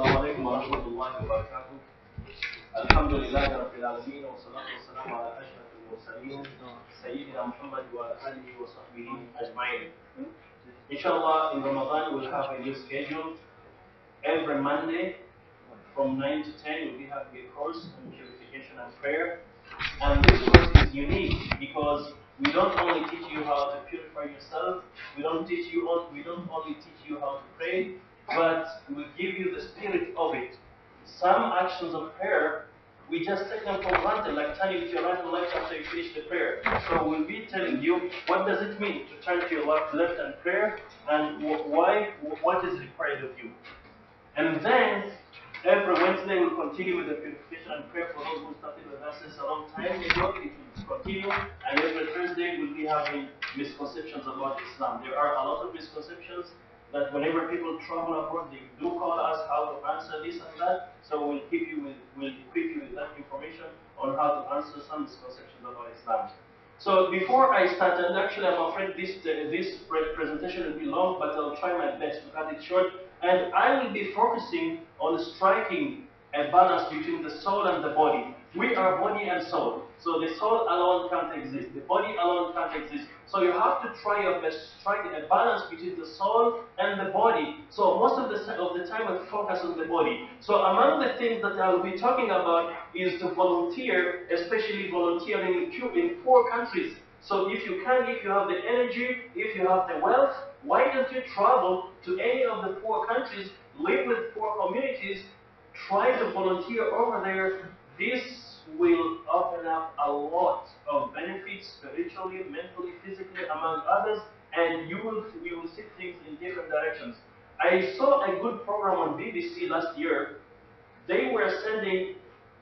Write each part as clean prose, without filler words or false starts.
السلام عليكم ورحمة الله وبركاته. الحمد لله رب العالمين والصلاة والسلام على أشرف المرسلين سيدنا محمد وآله وصحبه أجمعين. Inshallah, in Ramadan we'll have a new schedule. Every Monday from 9 to 10 we'll be having a course on purification and prayer. And this course is unique because we don't only teach you how to purify yourself, we don't only teach you how to pray, but we give you the spirit of it. Some actions of prayer, we just take them for granted, like turning to your right and left after you finish the prayer. So we'll be telling you what does it mean to turn to your left and prayer, and what is required of you. And then every Wednesday we'll continue with the purification and prayer for those who started with us since a long time ago. It will continue, and every Thursday we'll be having misconceptions about Islam. There are a lot of misconceptions that whenever people travel abroad, they do call us how to answer this and that. So we'll equip you with that information on how to answer some misconceptions about Islam. So before I start, and actually I'm afraid this presentation will be long, but I'll try my best to cut it short. And I will be focusing on striking a balance between the soul and the body. We are body and soul. So the soul alone can't exist. The body alone can't exist. So you have to try your best to strike a balance between the soul and the body. So most of the time I focus on the body. So among the things that I will be talking about is to volunteer, especially volunteering in poor countries. So if you can, if you have the energy, if you have the wealth, why don't you travel to any of the poor countries, live with poor communities, try to volunteer over there. This will open up a lot of benefits spiritually, mentally, physically, among others, and you will see things in different directions. I saw a good program on BBC last year. They were sending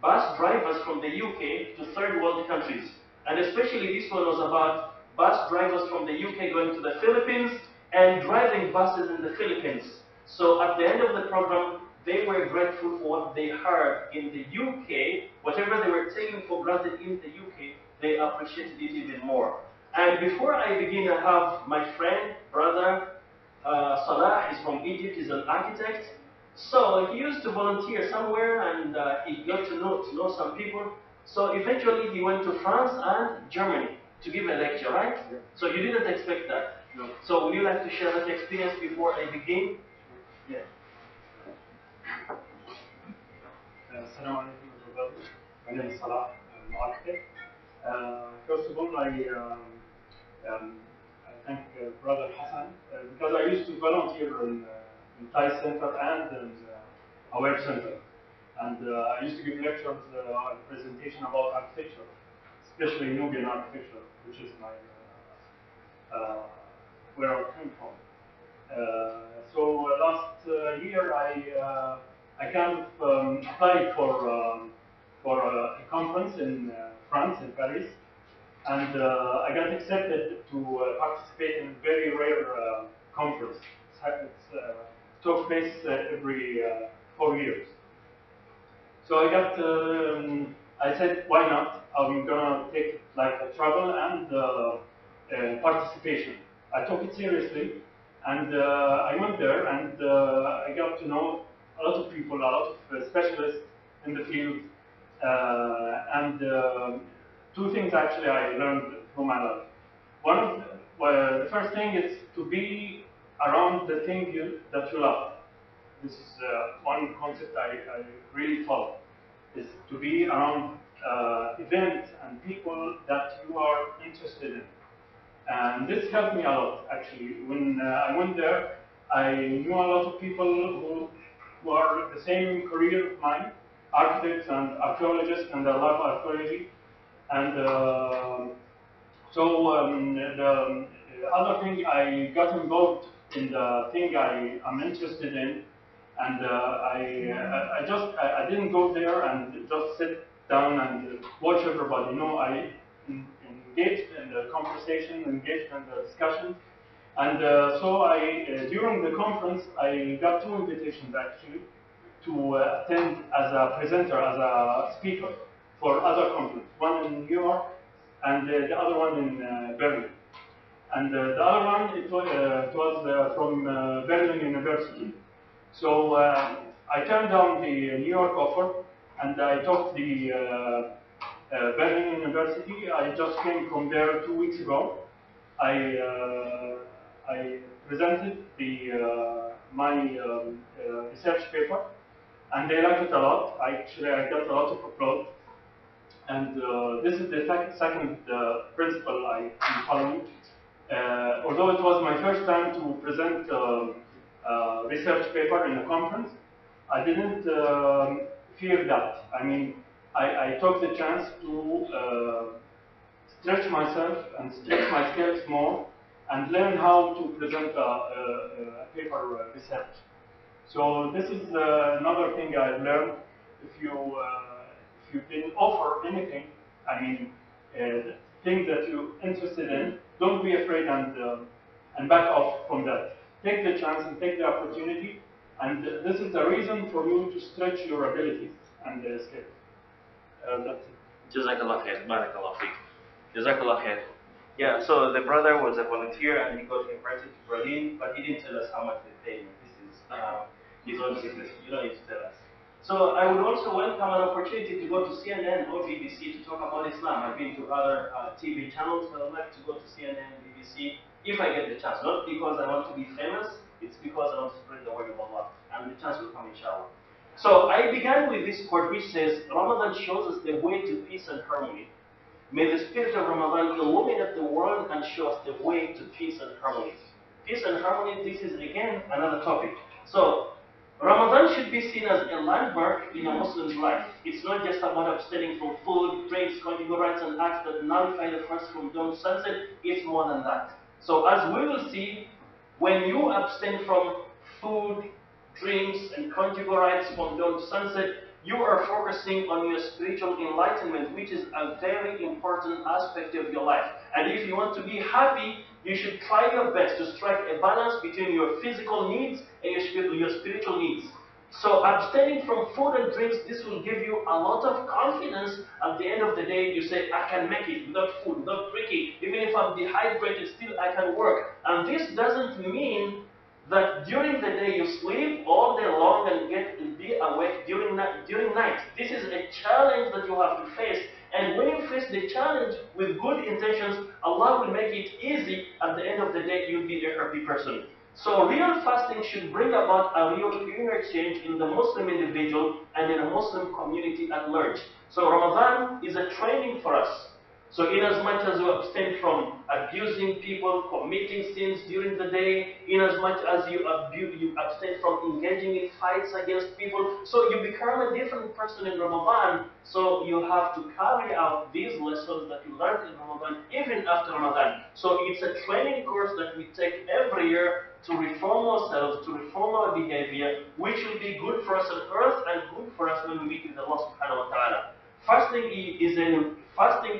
bus drivers from the UK to third world countries. And especially this one was about bus drivers from the UK going to the Philippines and driving buses in the Philippines. So at the end of the program, they were grateful for what they heard in the UK. Whatever they were taking for granted in the UK, they appreciated it even more. And before I begin, I have my friend, brother, Salah. He's from Egypt. He's an architect. So he used to volunteer somewhere, and he got to know some people. So eventually he went to France and Germany to give a lecture, right? Yeah. So you didn't expect that? No. So would you like to share that experience before I begin? Yeah. Assalamu alaikum everybody. My name is Salah. I'm an architect. First of all, I thank Brother Hassan because I used to volunteer in Thai Center and in Aware Center. And I used to give lectures on presentation about architecture, especially Nubian architecture, which is my where I came from. So last year I kind of applied for a conference in France, in Paris, and I got accepted to participate in a very rare conference. It took place every 4 years. So I said, why not? I'm gonna take like a travel and participation. I took it seriously, and I went there, and I got to know a lot of people, a lot of specialists in the field, and two things actually I learned from my life. The first thing is to be around the thing that you love. This is one concept I really follow, is to be around events and people that you are interested in. And this helped me a lot, actually. When I went there, I knew a lot of people who are the same career of mine, architects and archaeologists, and I love archaeology. And the other thing, I got involved in the thing I am interested in. And I didn't go there and just sit down and watch everybody. No, I engaged in the conversation, engaged in the discussion. And so during the conference, I got 2 invitations actually to attend as a presenter, as a speaker for other conferences. One in New York and the other one in Berlin. And the other one, it was from Berlin University. So I turned down the New York offer, and I took the Berlin University. I just came from there 2 weeks ago. I presented my research paper, and they liked it a lot. I got a lot of applause. And this is the second principle I'm following. Although it was my first time to present a research paper in a conference, I didn't fear that. I mean, I took the chance to stretch myself and stretch my skills more and learn how to present a paper research. So this is another thing I've learned. If you can offer anything, I mean, things that you're interested in, don't be afraid and back off from that. Take the chance and take the opportunity, and this is the reason for you to stretch your abilities and skills. That's it. Jazakallah khair, barakallah fiqh. Jazakallah khair. Yeah, so the brother was a volunteer and he got invited to Berlin, but he didn't tell us how much they paid. This is his own secret. You don't need to tell us. So I would also welcome an opportunity to go to CNN or BBC to talk about Islam. I've been to other TV channels, but I'd like to go to CNN, BBC, if I get the chance. Not because I want to be famous, it's because I want to spread the word of Allah. And the chance will come, inshallah. So I began with this quote which says, Ramadan shows us the way to peace and harmony. May the Spirit of Ramadan illuminate the world and show us the way to peace and harmony. Peace and harmony, this is again another topic. So Ramadan should be seen as a landmark in a Muslim's life. It's not just about abstaining from food, drinks, conjugal rights, and acts that nullify the fast from dawn to sunset. It's more than that. So as we will see, when you abstain from food, drinks, and conjugal rights from dawn to sunset, you are focusing on your spiritual enlightenment, which is a very important aspect of your life. And if you want to be happy, you should try your best to strike a balance between your physical needs and your spiritual needs. So abstaining from food and drinks, this will give you a lot of confidence. At the end of the day, you say, I can make it without food, without drinking. Even if I'm dehydrated, still I can work. And this doesn't mean that during the day you sleep all day long and be awake during night. This is a challenge that you have to face. And when you face the challenge with good intentions, Allah will make it easy. At the end of the day, you'll be a happy person. So real fasting should bring about a real inner change in the Muslim individual and in a Muslim community at large. So Ramadan is a training for us. So in as much as you abstain from abusing people, committing sins during the day, in as much as you abstain from engaging in fights against people, so you become a different person in Ramadan. So you have to carry out these lessons that you learned in Ramadan, even after Ramadan. So it's a training course that we take every year to reform ourselves, to reform our behavior, which will be good for us on earth and good for us when we meet with Allah subhanahu wa ta'ala. Fasting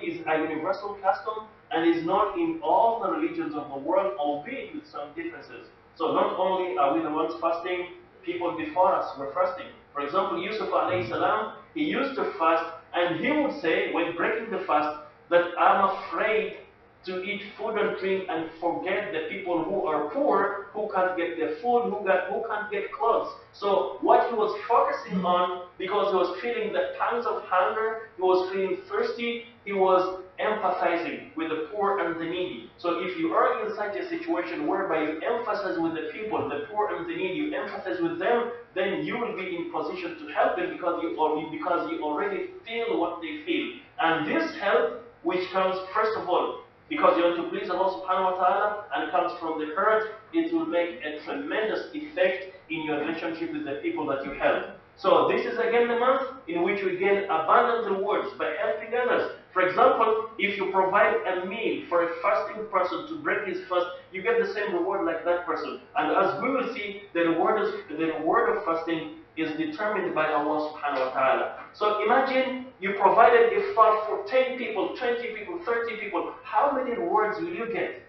is a universal custom and is known in all the religions of the world, albeit with some differences. So not only are we the ones fasting, people before us were fasting. For example, Yusuf alayhi salam, he used to fast, and he would say, when breaking the fast, that I'm afraid to eat food and drink and forget the people who are poor, who can't get their food, who can't get clothes. So what he was focusing on, because he was feeling the pangs of hunger, he was feeling thirsty, he was empathizing with the poor and the needy. So if you are in such a situation whereby you emphasize with the people, the poor and the needy, you empathize with them, then you will be in position to help them because you already feel what they feel. And this help, which comes first of all, because you want to please Allah subhanahu wa ta'ala and comes from the heart, it will make a tremendous effect in your relationship with the people that you help. So this is again the month in which we gain abundant rewards by helping others. For example, if you provide a meal for a fasting person to break his fast, you get the same reward like that person. And as we will see, the reward of fasting is determined by Allah subhanahu wa ta'ala. So imagine you provided iftar for 10 people, 20 people, 30 people. How many rewards will you get?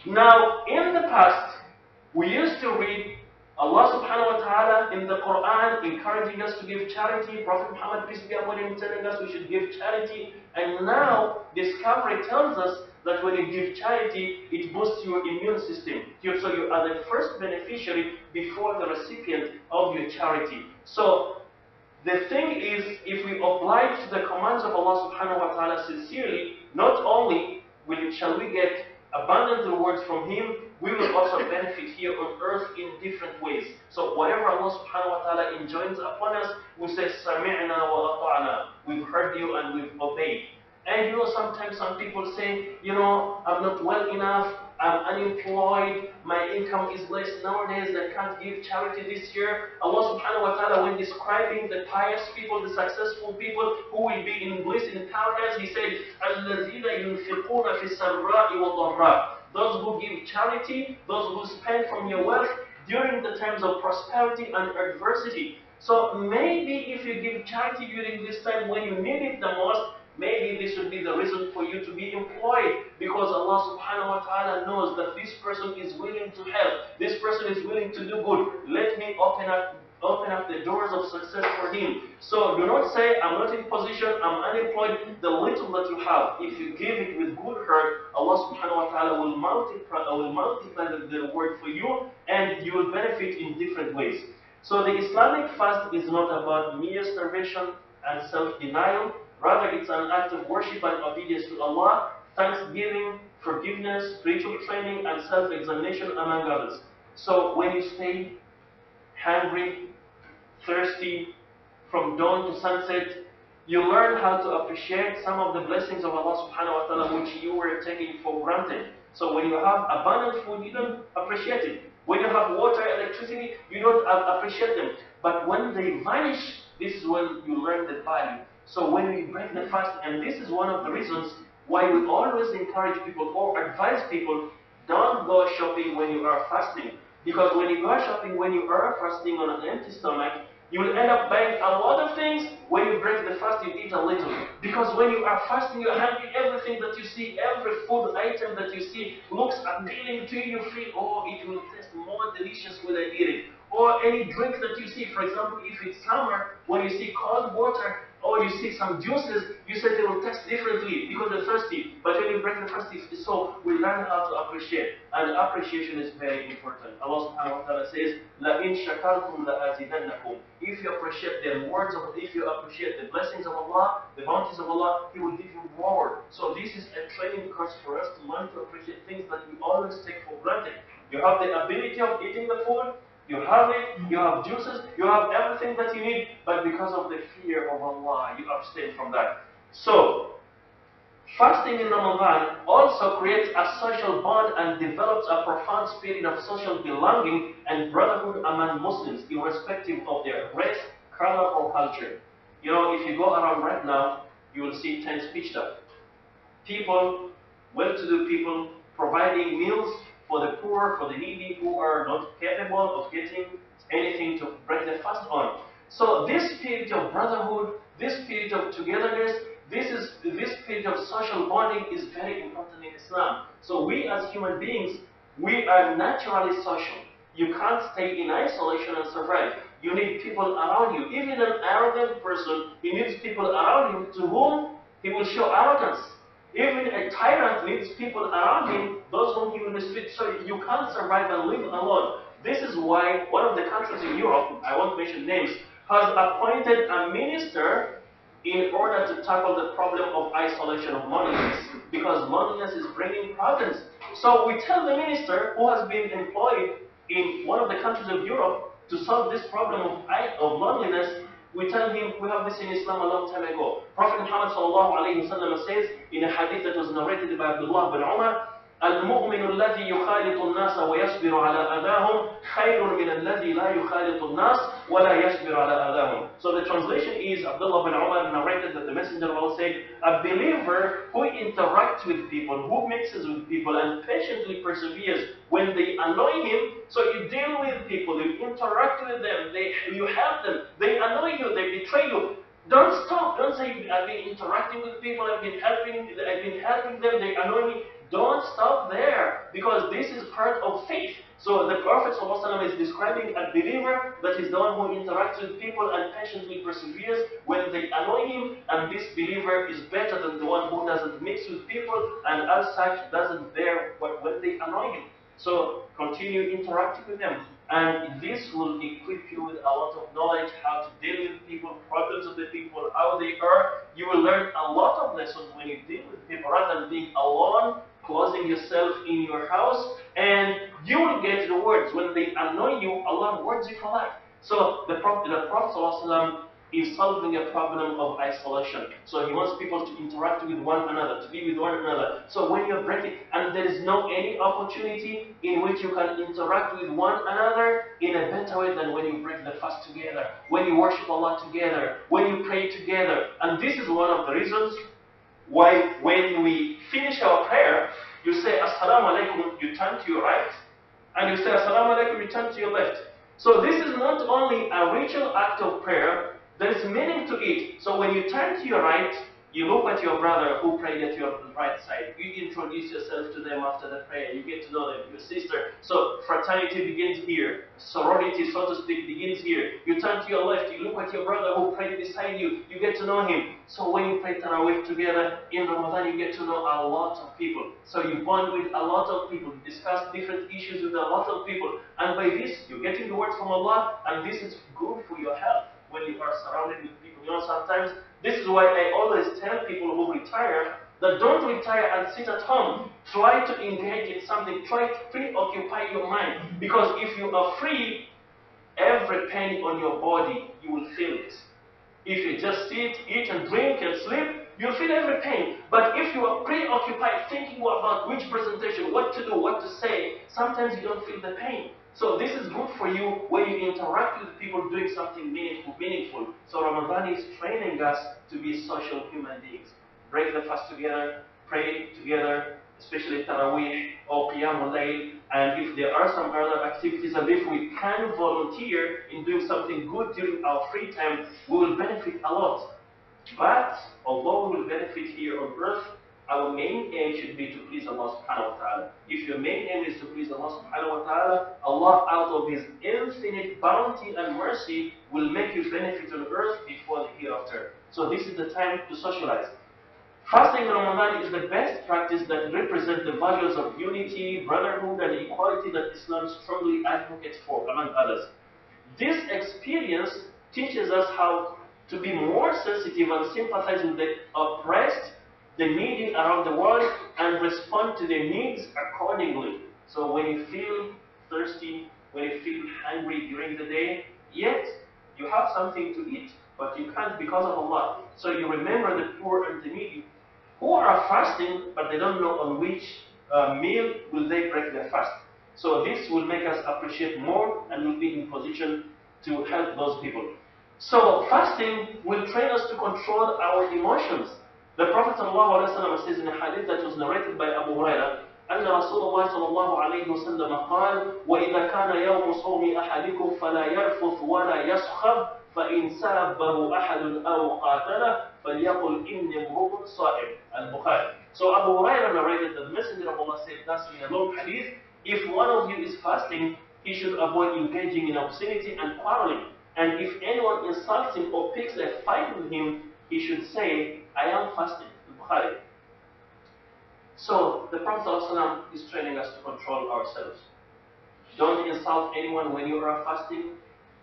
Now, in the past, we used to read Allah subhanahu wa ta'ala in the Quran encouraging us to give charity. Prophet Muhammad, peace be upon him, telling us we should give charity. And now, discovery tells us that when you give charity, it boosts your immune system. So you are the first beneficiary before the recipient of your charity. So the thing is, if we oblige to the commands of Allah subhanahu wa ta'ala sincerely, not only shall we get abundant rewards from Him, we will also benefit here on earth in different ways. So whatever Allah subhanahu wa ta'ala enjoins upon us, we say, Sami'na wa ata'na. We've heard you and we've obeyed. And sometimes some people say, I'm not well enough, I'm unemployed, my income is less nowadays, I can't give charity this year. Allah subhanahu wa ta'ala, when describing the pious people, the successful people who will be in bliss in paradise, He said, الَّذِينَ يُنْفِقُونَ فِي السَّرَّاءِ وَالضَّرَّاءِ. Those who give charity, those who spend from your wealth during the times of prosperity and adversity. So maybe if you give charity during this time when you need it the most, maybe this would be the reason for you to be employed, because Allah subhanahu wa ta'ala knows that this person is willing to help, this person is willing to do good. Let me open up the doors of success for him. So do not say, I'm not in position, I'm unemployed. The little that you have, if you give it with good heart, Allah subhanahu wa ta'ala will multiply the reward for you, and you will benefit in different ways. So the Islamic fast is not about mere starvation and self-denial. Rather, it's an act of worship and obedience to Allah, thanksgiving, forgiveness, spiritual training, and self-examination, among others. So when you stay hungry, thirsty, from dawn to sunset, you learn how to appreciate some of the blessings of Allah subhanahu wa ta'ala which you were taking for granted. So when you have abundant food, you don't appreciate it. When you have water, electricity, you don't appreciate them. But when they vanish, this is when you learn the value. So when we break the fast, and this is one of the reasons why we always encourage people or advise people, don't go shopping when you are fasting. Because when you go shopping when you are fasting on an empty stomach, you will end up buying a lot of things. When you break the fast, you eat a little. Because when you are fasting, you're hungry. Everything that you see, every food item that you see looks appealing to you. You feel, oh, it will taste more delicious when I eat it. Or any drink that you see, for example, if it's summer, when you see cold water, or you see some juices, you say they will taste differently because they're thirsty. But when you break the fast, so we learn how to appreciate. And appreciation is very important. Allah subhanahu wa ta'ala says, لَإِن شَكَرْتُمْ لَأَزِدَنَّكُمْ. If you appreciate the rewards of, if you appreciate the blessings of Allah, the bounties of Allah, He will give you more. So this is a training course for us to learn to appreciate things that we always take for granted. You have the ability of eating the food, you have it, you have juices, you have everything that you need, but because of the fear of Allah, you abstain from that. So, fasting in Ramadan also creates a social bond and develops a profound spirit of social belonging and brotherhood among Muslims, irrespective of their race, color, or culture. If you go around right now, you will see tents pitched up. People, well-to-do people, providing meals for the poor, for the needy who are not capable of getting anything to break the fast on. So this spirit of brotherhood, this spirit of togetherness, this spirit of social bonding is very important in Islam. So we as human beings, we are naturally social. You can't stay in isolation and survive. You need people around you. Even an arrogant person, he needs people around him to whom he will show arrogance. Even a tyrant needs people around him, those whom he will mistreat. So you can't survive and live alone. This is why one of the countries in Europe, I won't mention names, has appointed a minister in order to tackle the problem of isolation of loneliness. Because loneliness is bringing problems. So we tell the minister who has been employed in one of the countries of Europe to solve this problem of loneliness. We tell him, we have this in Islam a long time ago. Prophet Muhammad says in a hadith that was narrated by Abdullah bin Umar, المؤمن الذي يخالط الناس ويصبر على أذاهم خير من الذي لا يخالط الناس ولا يصبر على أذاهم. So the translation is, Abdullah bin Umar narrated that the Messenger of Allah said, a believer who interacts with people, who mixes with people and patiently perseveres when they annoy him. So you deal with people, you interact with them, you help them, they annoy you, they betray you. Don't stop. Don't say, I've been interacting with people, I've been helping them, they annoy me. Don't stop there, because this is part of faith. So the Prophet ﷺ is describing a believer that is the one who interacts with people and patiently perseveres when they annoy him, and this believer is better than the one who doesn't mix with people and as such doesn't bear when they annoy him. So continue interacting with them. And this will equip you with a lot of knowledge how to deal with people, problems of the people, how they are. You will learn a lot of lessons when you deal with people rather than being alone, closing yourself in your house, and you will get rewards. When they annoy you, Allah rewards you for life. So the Prophet ﷺ is solving a problem of isolation. So he wants people to interact with one another, to be with one another. So when you're breaking, and there is no any opportunity in which you can interact with one another in a better way than when you break the fast together, when you worship Allah together, when you pray together. And this is one of the reasons why when we finish our prayer, you say Assalamu alaikum, you turn to your right, and you say Assalamu alaikum, you turn to your left. So this is not only a ritual act of prayer, there is meaning to it. So when you turn to your right, you look at your brother who prayed at your right side. You introduce yourself to them after the prayer. You get to know them, your sister. So fraternity begins here. Sorority, so to speak, begins here. You turn to your left. You look at your brother who prayed beside you. You get to know him. So when you pray Tarawih together in Ramadan, you get to know a lot of people. So you bond with a lot of people. You discuss different issues with a lot of people. And by this, you're getting the word from Allah. And this is good for your health when you are surrounded with people. You know, sometimes this is why I always tell people who retire that don't retire and sit at home. Try to engage in something. Try to preoccupy your mind. Because if you are free, every penny on your body, you will feel it. If you just sit, eat and drink and sleep, you'll feel every pain. But if you are preoccupied thinking about which presentation, what to do, what to say, sometimes you don't feel the pain. So this is good for you when you interact with people doing something meaningful. So Ramadan is training us to be social human beings. Break the fast together, pray together, especially Tarawih or Qiyamul Layl. And if there are some other activities, and if we can volunteer in doing something good during our free time, we will benefit a lot. But although we will benefit here on earth, our main aim should be to please Allah subhanahu wa ta'ala. If your main aim is to please Allah subhanahu wa ta'ala, Allah out of His infinite bounty and mercy will make you benefit on earth before the hereafter. So this is the time to socialize. Fasting in Ramadan is the best practice that represents the values of unity, brotherhood and equality that Islam strongly advocates for, among others. This experience teaches us how to be more sensitive and sympathize with the oppressed, the needy around the world, and respond to their needs accordingly. So when you feel thirsty, when you feel hungry during the day, yet you have something to eat, but you can't because of Allah. So you remember the poor and the needy who are fasting, but they don't know on which meal will they break their fast. So this will make us appreciate more and will be in position to help those people. So fasting will train us to control our emotions. The Prophet ﷺ says in a hadith that was narrated by Abu Hurairah, أن رسول الله صلى الله عليه وسلم قال: وإذا كان يوم صوم أحدكم فلا يرفث ولا يصخب فإن سابه أحد أو قاتله فليقل إني امرؤ صائم. Al-Bukhari. So Abu Hurairah narrated that the Messenger of Allah said thus in a long hadith: if one of you is fasting, he should avoid engaging in obscenity and quarreling. And if anyone insults him or picks a fight with him, he should say, I am fasting. Al-Bukhari. So the Prophet ﷺ is training us to control ourselves. Don't insult anyone when you are fasting.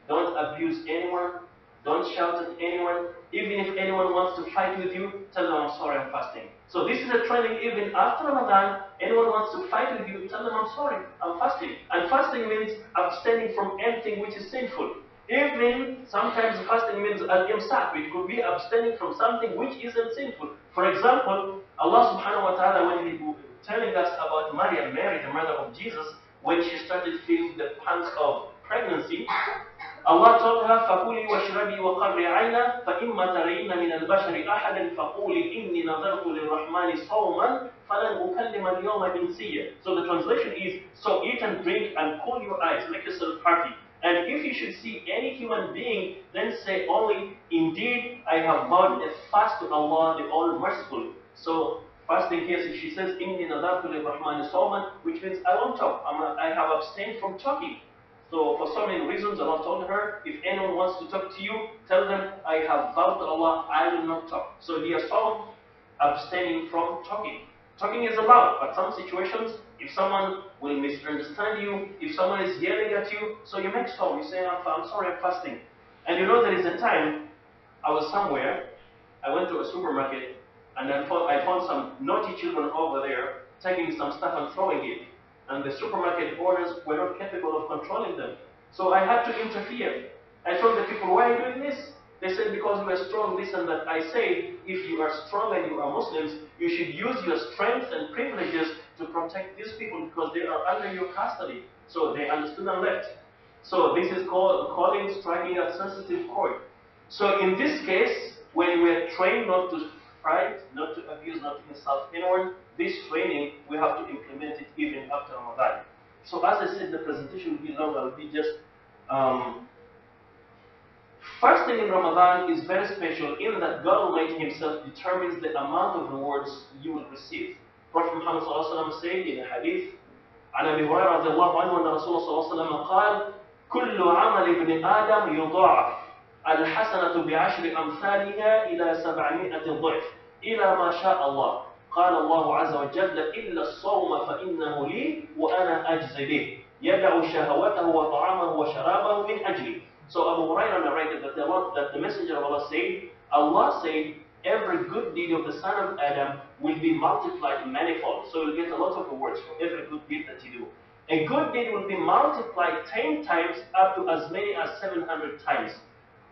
Don't abuse anyone. Don't shout at anyone. Even if anyone wants to fight with you, tell them, I'm sorry, I'm fasting. So this is a training even after Ramadan. Anyone wants to fight with you, tell them, I'm sorry, I'm fasting. And fasting means abstaining from anything which is sinful. Even sometimes fasting means al-imsak. It could be abstaining from something which isn't sinful. For example, Allah subhanahu wa ta'ala, when He was telling us about Maryam, Mary, the mother of Jesus, when she started feeling the pangs of pregnancy, Allah told her, فَكُلِي وَاشْرَبِي وَقَرِّ عَيْنًا فَإِمَّا تَرَيِنَّ مِنَ الْبَشَرِ أَحَدًا فَقُولِي إِنِّي نَذَرْتُ لِلرَّحْمَنِ صَوْمًا فَلَنْ أُكَلِّمَ الْيَوْمَ إِنْسِيًّا. So the translation is, so eat and drink and cool your eyes, make yourself happy. And if you should see any human being, then say only, indeed, I have vowed a fast to Allah, the All-Merciful. So fasting here, she says, إِنِّي نَذَرْتُ لِلرَّحْمَنِ صَوْمًا, which means I won't talk. I have abstained from talking. So for so many reasons, Allah told her, if anyone wants to talk to you, tell them, I have vowed to Allah, I will not talk. So here, some abstaining from talking. Talking is allowed, but some situations, If someone will misunderstand you, if someone is yelling at you, so you make stop. You say, I'm sorry, I'm fasting. And you know there is a time I was somewhere, I went to a supermarket, and I found some naughty children over there taking some stuff and throwing it. And the supermarket owners were not capable of controlling them. So I had to interfere. I told the people, why are you doing this? They said, because we are strong, this and that. I say, if you are strong and you are Muslims, you should use your strength and privileges to protect these people because they are under your custody. So they understood and left. So this is called calling, striking a sensitive chord. So in this case, when we are trained not to fight, not to abuse, not to insult anyone, this training, we have to implement it even after Ramadan. So as I said, the presentation will be long, I will be just fasting in Ramadan is very special in that God Almighty Himself determines the amount of rewards you will receive. Prophet Muhammad ﷺ said in a hadith, عن أبي هريرة رضي الله عنه أن رسول الله صلى الله عليه وسلم قال: كل عمل ابن آدم يضاعف الحسنة بعشر أمثالها إلى 700 ضعف إلى ما شاء الله. قال الله عز وجل: إلا الصوم فإنه لي وأنا أجزي به يدع شهوته وطعامه وشرابه من أجلي. So Abu Hurairah narrated that the Messenger of Allah said, every good deed of the son of Adam will be multiplied manifold. So you'll get a lot of rewards for every good deed that you do. A good deed will be multiplied 10 times up to as many as 700 times,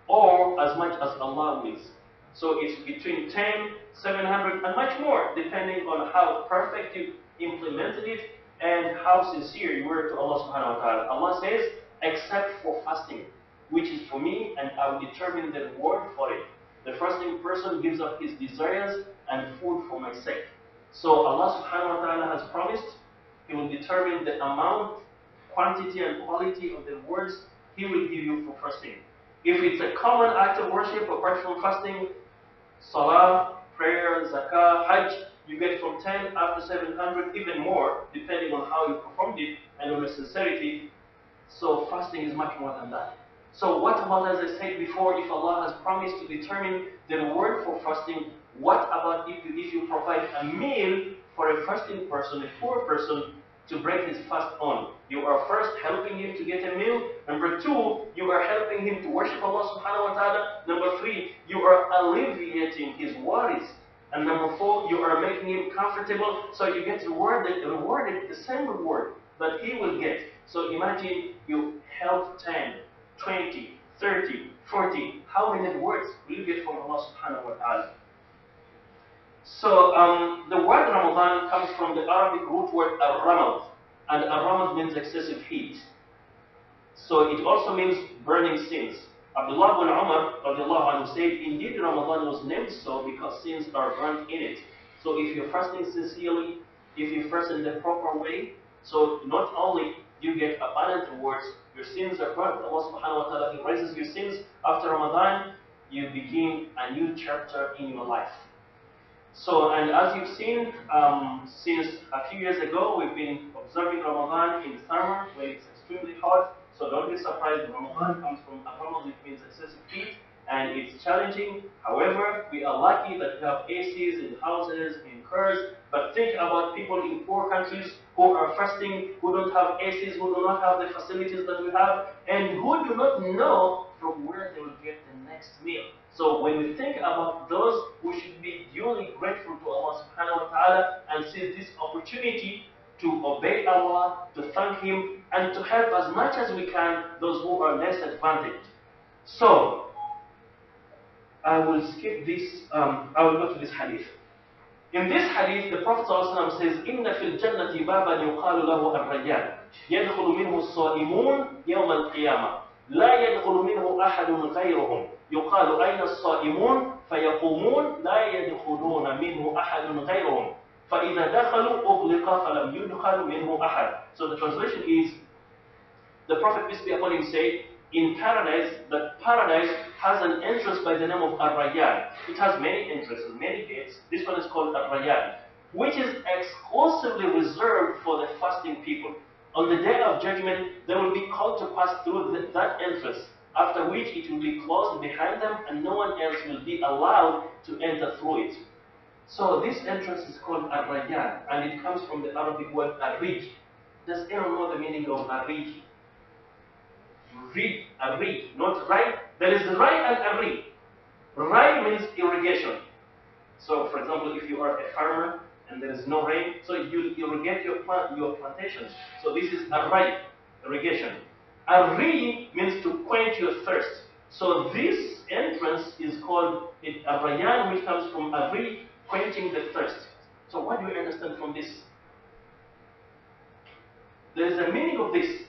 or as much as Allah wills. So it's between 10, 700, and much more, depending on how perfect you implemented it and how sincere you were to Allah subhanahu wa ta'ala. Allah says, except for fasting, which is for me, and I will determine the reward for it. The fasting person gives up his desires and food for my sake. So Allah subhanahu wa ta'ala has promised He will determine the amount, quantity and quality of the rewards He will give you for fasting. If it's a common act of worship apart from fasting, salah, prayer, zakah, hajj, you get from 10 up to 700, even more, depending on how you performed it and on the sincerity. So fasting is much more than that. So what about, as I said before, if Allah has promised to determine the reward for fasting, what about if you provide a meal for a fasting person, a poor person, to break his fast on? You are first helping him to get a meal. Number two, you are helping him to worship Allah subhanahu wa ta'ala. Number three, you are alleviating his worries. And number four, you are making him comfortable, so you get rewarded the same reward that he will get. So imagine you help 10, 20, 30, 40. How many rewards will you get from Allah subhanahu wa ta'ala? So the word Ramadan comes from the Arabic root word al-ramad, and al-ramad means excessive heat. So it also means burning sins. Abdullah ibn Umar radiallahu anhu said, indeed Ramadan was named so because sins are burnt in it. So if you're fasting sincerely, if you fast in the proper way, so not only you get abundant rewards, your sins are burnt. Allah subhanahu wa ta'ala erases your sins. After Ramadan, you begin a new chapter in your life. So, and as you've seen, since a few years ago, we've been observing Ramadan in summer when it's extremely hot. So don't be surprised, Ramadan comes from Ramadan, which means excessive heat, and it's challenging. However, we are lucky that we have ACs in houses, in cars. But think about people in poor countries who are fasting, who don't have ACs, who do not have the facilities that we have, and who do not know from where they will get the next meal. So when we think about those, we should be duly grateful to Allah subhanahu wa ta'ala and seize this opportunity to obey Allah, to thank Him, and to help as much as we can those who are less advantaged. So, I will skip this, I will go to this hadith. In this hadith, the Prophet ﷺ says, إِنَّ فِي الْجَنَّةِ بَابًا يُقَالُ لَهُ الرَّيَّانُ يَدْخُلُ مِنْهُ الصَّائِمُونَ يَوْمَ الْقِيَامَةِ لَا يَدْخُلُ مِنْهُ أَحَدٌ غَيْرُهُمْ يُقَالُ أَيْنَ الصَّائِمُونَ فَيَقُومُونَ لَا يَدْخُلُونَ مِنْهُ أَحَدٌ غَيْرُهُمْ فَإِذَا دَخَلُوا أُغْلِقَ فَلَمْ يُدْخَلْ مِنْهُ أَحَدٌ. So the translation is, the Prophet, peace be upon him, said, in paradise, that paradise has an entrance by the name of Ar-Rayyan. It has many entrances, many gates. This one is called Ar-Rayyan, which is exclusively reserved for the fasting people. On the day of judgment, they will be called to pass through that entrance, after which it will be closed behind them and no one else will be allowed to enter through it. So this entrance is called Ar-Rayyan, and it comes from the Arabic word Ar-Rij. Does anyone know the meaning of Ar-Rij? Ari, not Rai. There is Rai and Ari. Rai means irrigation. So, for example, if you are a farmer and there is no rain, so you irrigate your plantations. So this is Rai, irrigation. Ari means to quench your thirst. So this entrance is called Ar-Rayyan, which comes from Ari, quenching the thirst. So what do you understand from this? There is a meaning of this.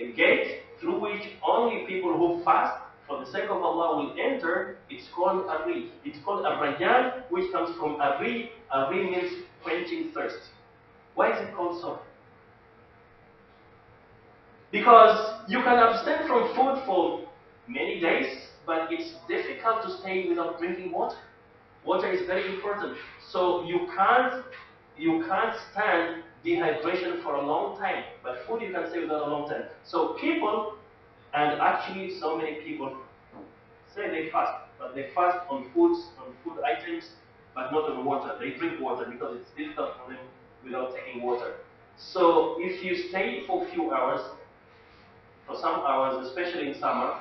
A gate through which only people who fast for the sake of Allah will enter. It's called Ari. It's called Ar-Rayyan, which comes from Ari. Ari means quenching thirst. Why is it called so? Because you can abstain from food for many days, but it's difficult to stay without drinking water. Water is very important. So you can't stand dehydration for a long time, but food you can stay without a long time. So people, and actually so many people, say they fast, but they fast on foods, on food items, but not on water. They drink water because it's difficult for them without taking water. So if you stay for a few hours, for some hours, especially in summer,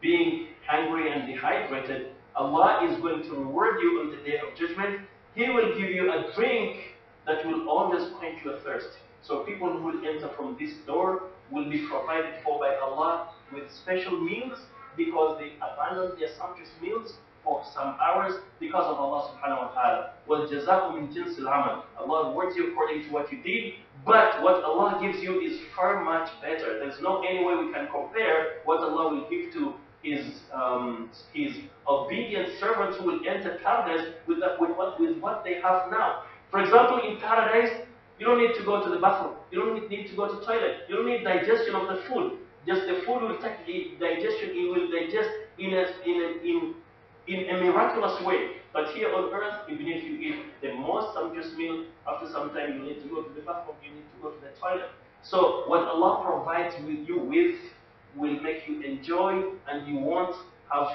being hungry and dehydrated, Allah is going to reward you on the day of judgment. He will give you a drink that will always quench your thirst. So people who will enter from this door will be provided for by Allah with special meals because they abandoned their sumptuous meals for some hours because of Allah subhanahu wa ta'ala. وَالْجَزَاءُ مِنْ جِنْسِ الْعَمَلِ. Allah rewards you according to what you did, but what Allah gives you is far much better. There's no any way we can compare what Allah will give to His obedient servants who will enter paradise with what they have now. For example, in paradise, you don't need to go to the bathroom. You don't need to go to the toilet. You don't need digestion of the food. Just the food will take the digestion. It will digest in a miraculous way. But here on earth, even if you eat the most sumptuous meal, after some time you need to go to the bathroom. You need to go to the toilet. So what Allah provides you with will make you enjoy, and you won't have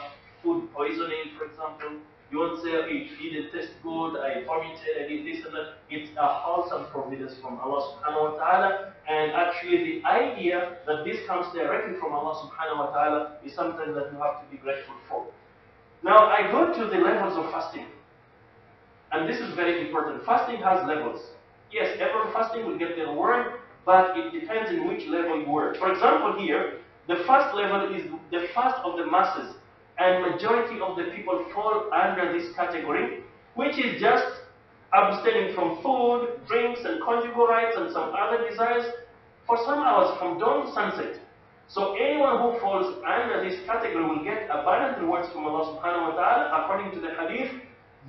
food poisoning, for example. You won't say, okay, it didn't taste good, I vomited, I did this and that. It's a wholesome providence from Allah subhanahu wa ta'ala. And actually the idea that this comes directly from Allah subhanahu wa ta'ala is something that you have to be grateful for. Now I go to the levels of fasting. And this is very important. Fasting has levels. Yes, every fasting will get the reward, but it depends in which level you were. For example here, the first level is the fast of the masses. And majority of the people fall under this category, which is just abstaining from food, drinks, and conjugal rights, and some other desires for some hours from dawn to sunset. So anyone who falls under this category will get abundant rewards from Allah subhanahu wa ta'ala according to the hadith,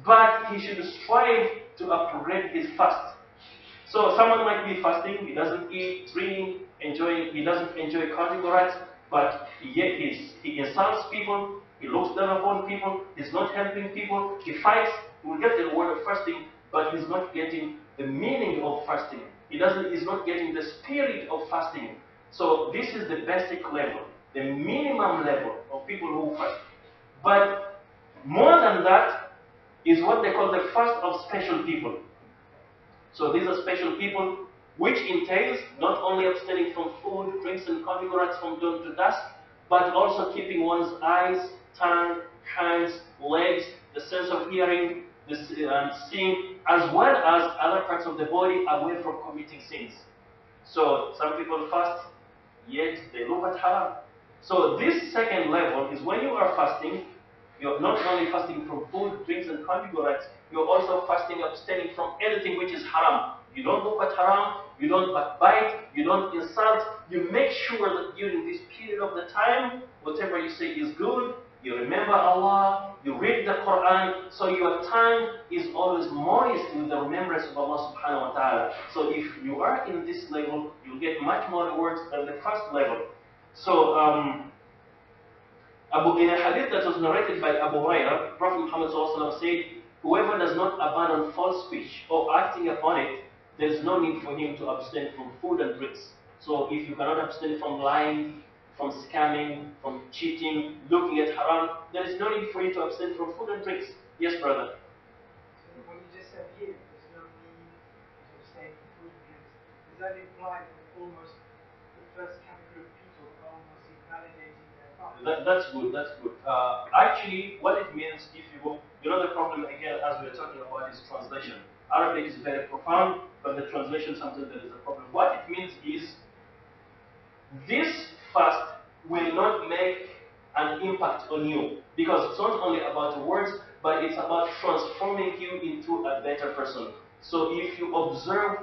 but he should strive to upgrade his fast. So someone might be fasting, he doesn't eat, drink, he doesn't enjoy conjugal rights, but yet he insults people, he looks down upon people, he's not helping people, he fights, he will get the reward of fasting, but he's not getting the meaning of fasting. He's not getting the spirit of fasting. So this is the basic level, the minimum level of people who fast. But more than that is what they call the fast of special people. So these are special people, which entails not only abstaining from food, drinks, and conjugal rights from dawn to dusk, but also keeping one's eyes, tongue, hands, legs, the sense of hearing, and seeing, as well as other parts of the body away from committing sins. So some people fast, yet they look at haram. So this second level is when you are fasting, you're not only fasting from food, drinks, and conjugal rights, you're also fasting, abstaining from anything which is haram. You don't look at haram, you don't backbite, you don't insult. You make sure that during this period of the time, whatever you say is good, you remember Allah, you read the Quran, so your tongue is always moist with the remembrance of Allah subhanahu wa ta'ala. So if you are in this level, you'll get much more rewards than the first level. So in a hadith that was narrated by Abu Hurairah, Prophet Muhammad said, whoever does not abandon false speech or acting upon it, there is no need for him to abstain from food and drinks. So if you cannot abstain from lying, from scamming, from cheating, looking at haram, there is no need for you to abstain from food and drinks. Yes, brother? does that imply that almost the first category of people are almost invalidating their fast? That's good, that's good. Actually, what it means, if you go, you know, the problem again, as we're talking about, is translation. Arabic is very profound, but the translation sometimes there is a problem. What it means is, this fast will not make an impact on you, because it's not only about the words, but it's about transforming you into a better person. So if you observe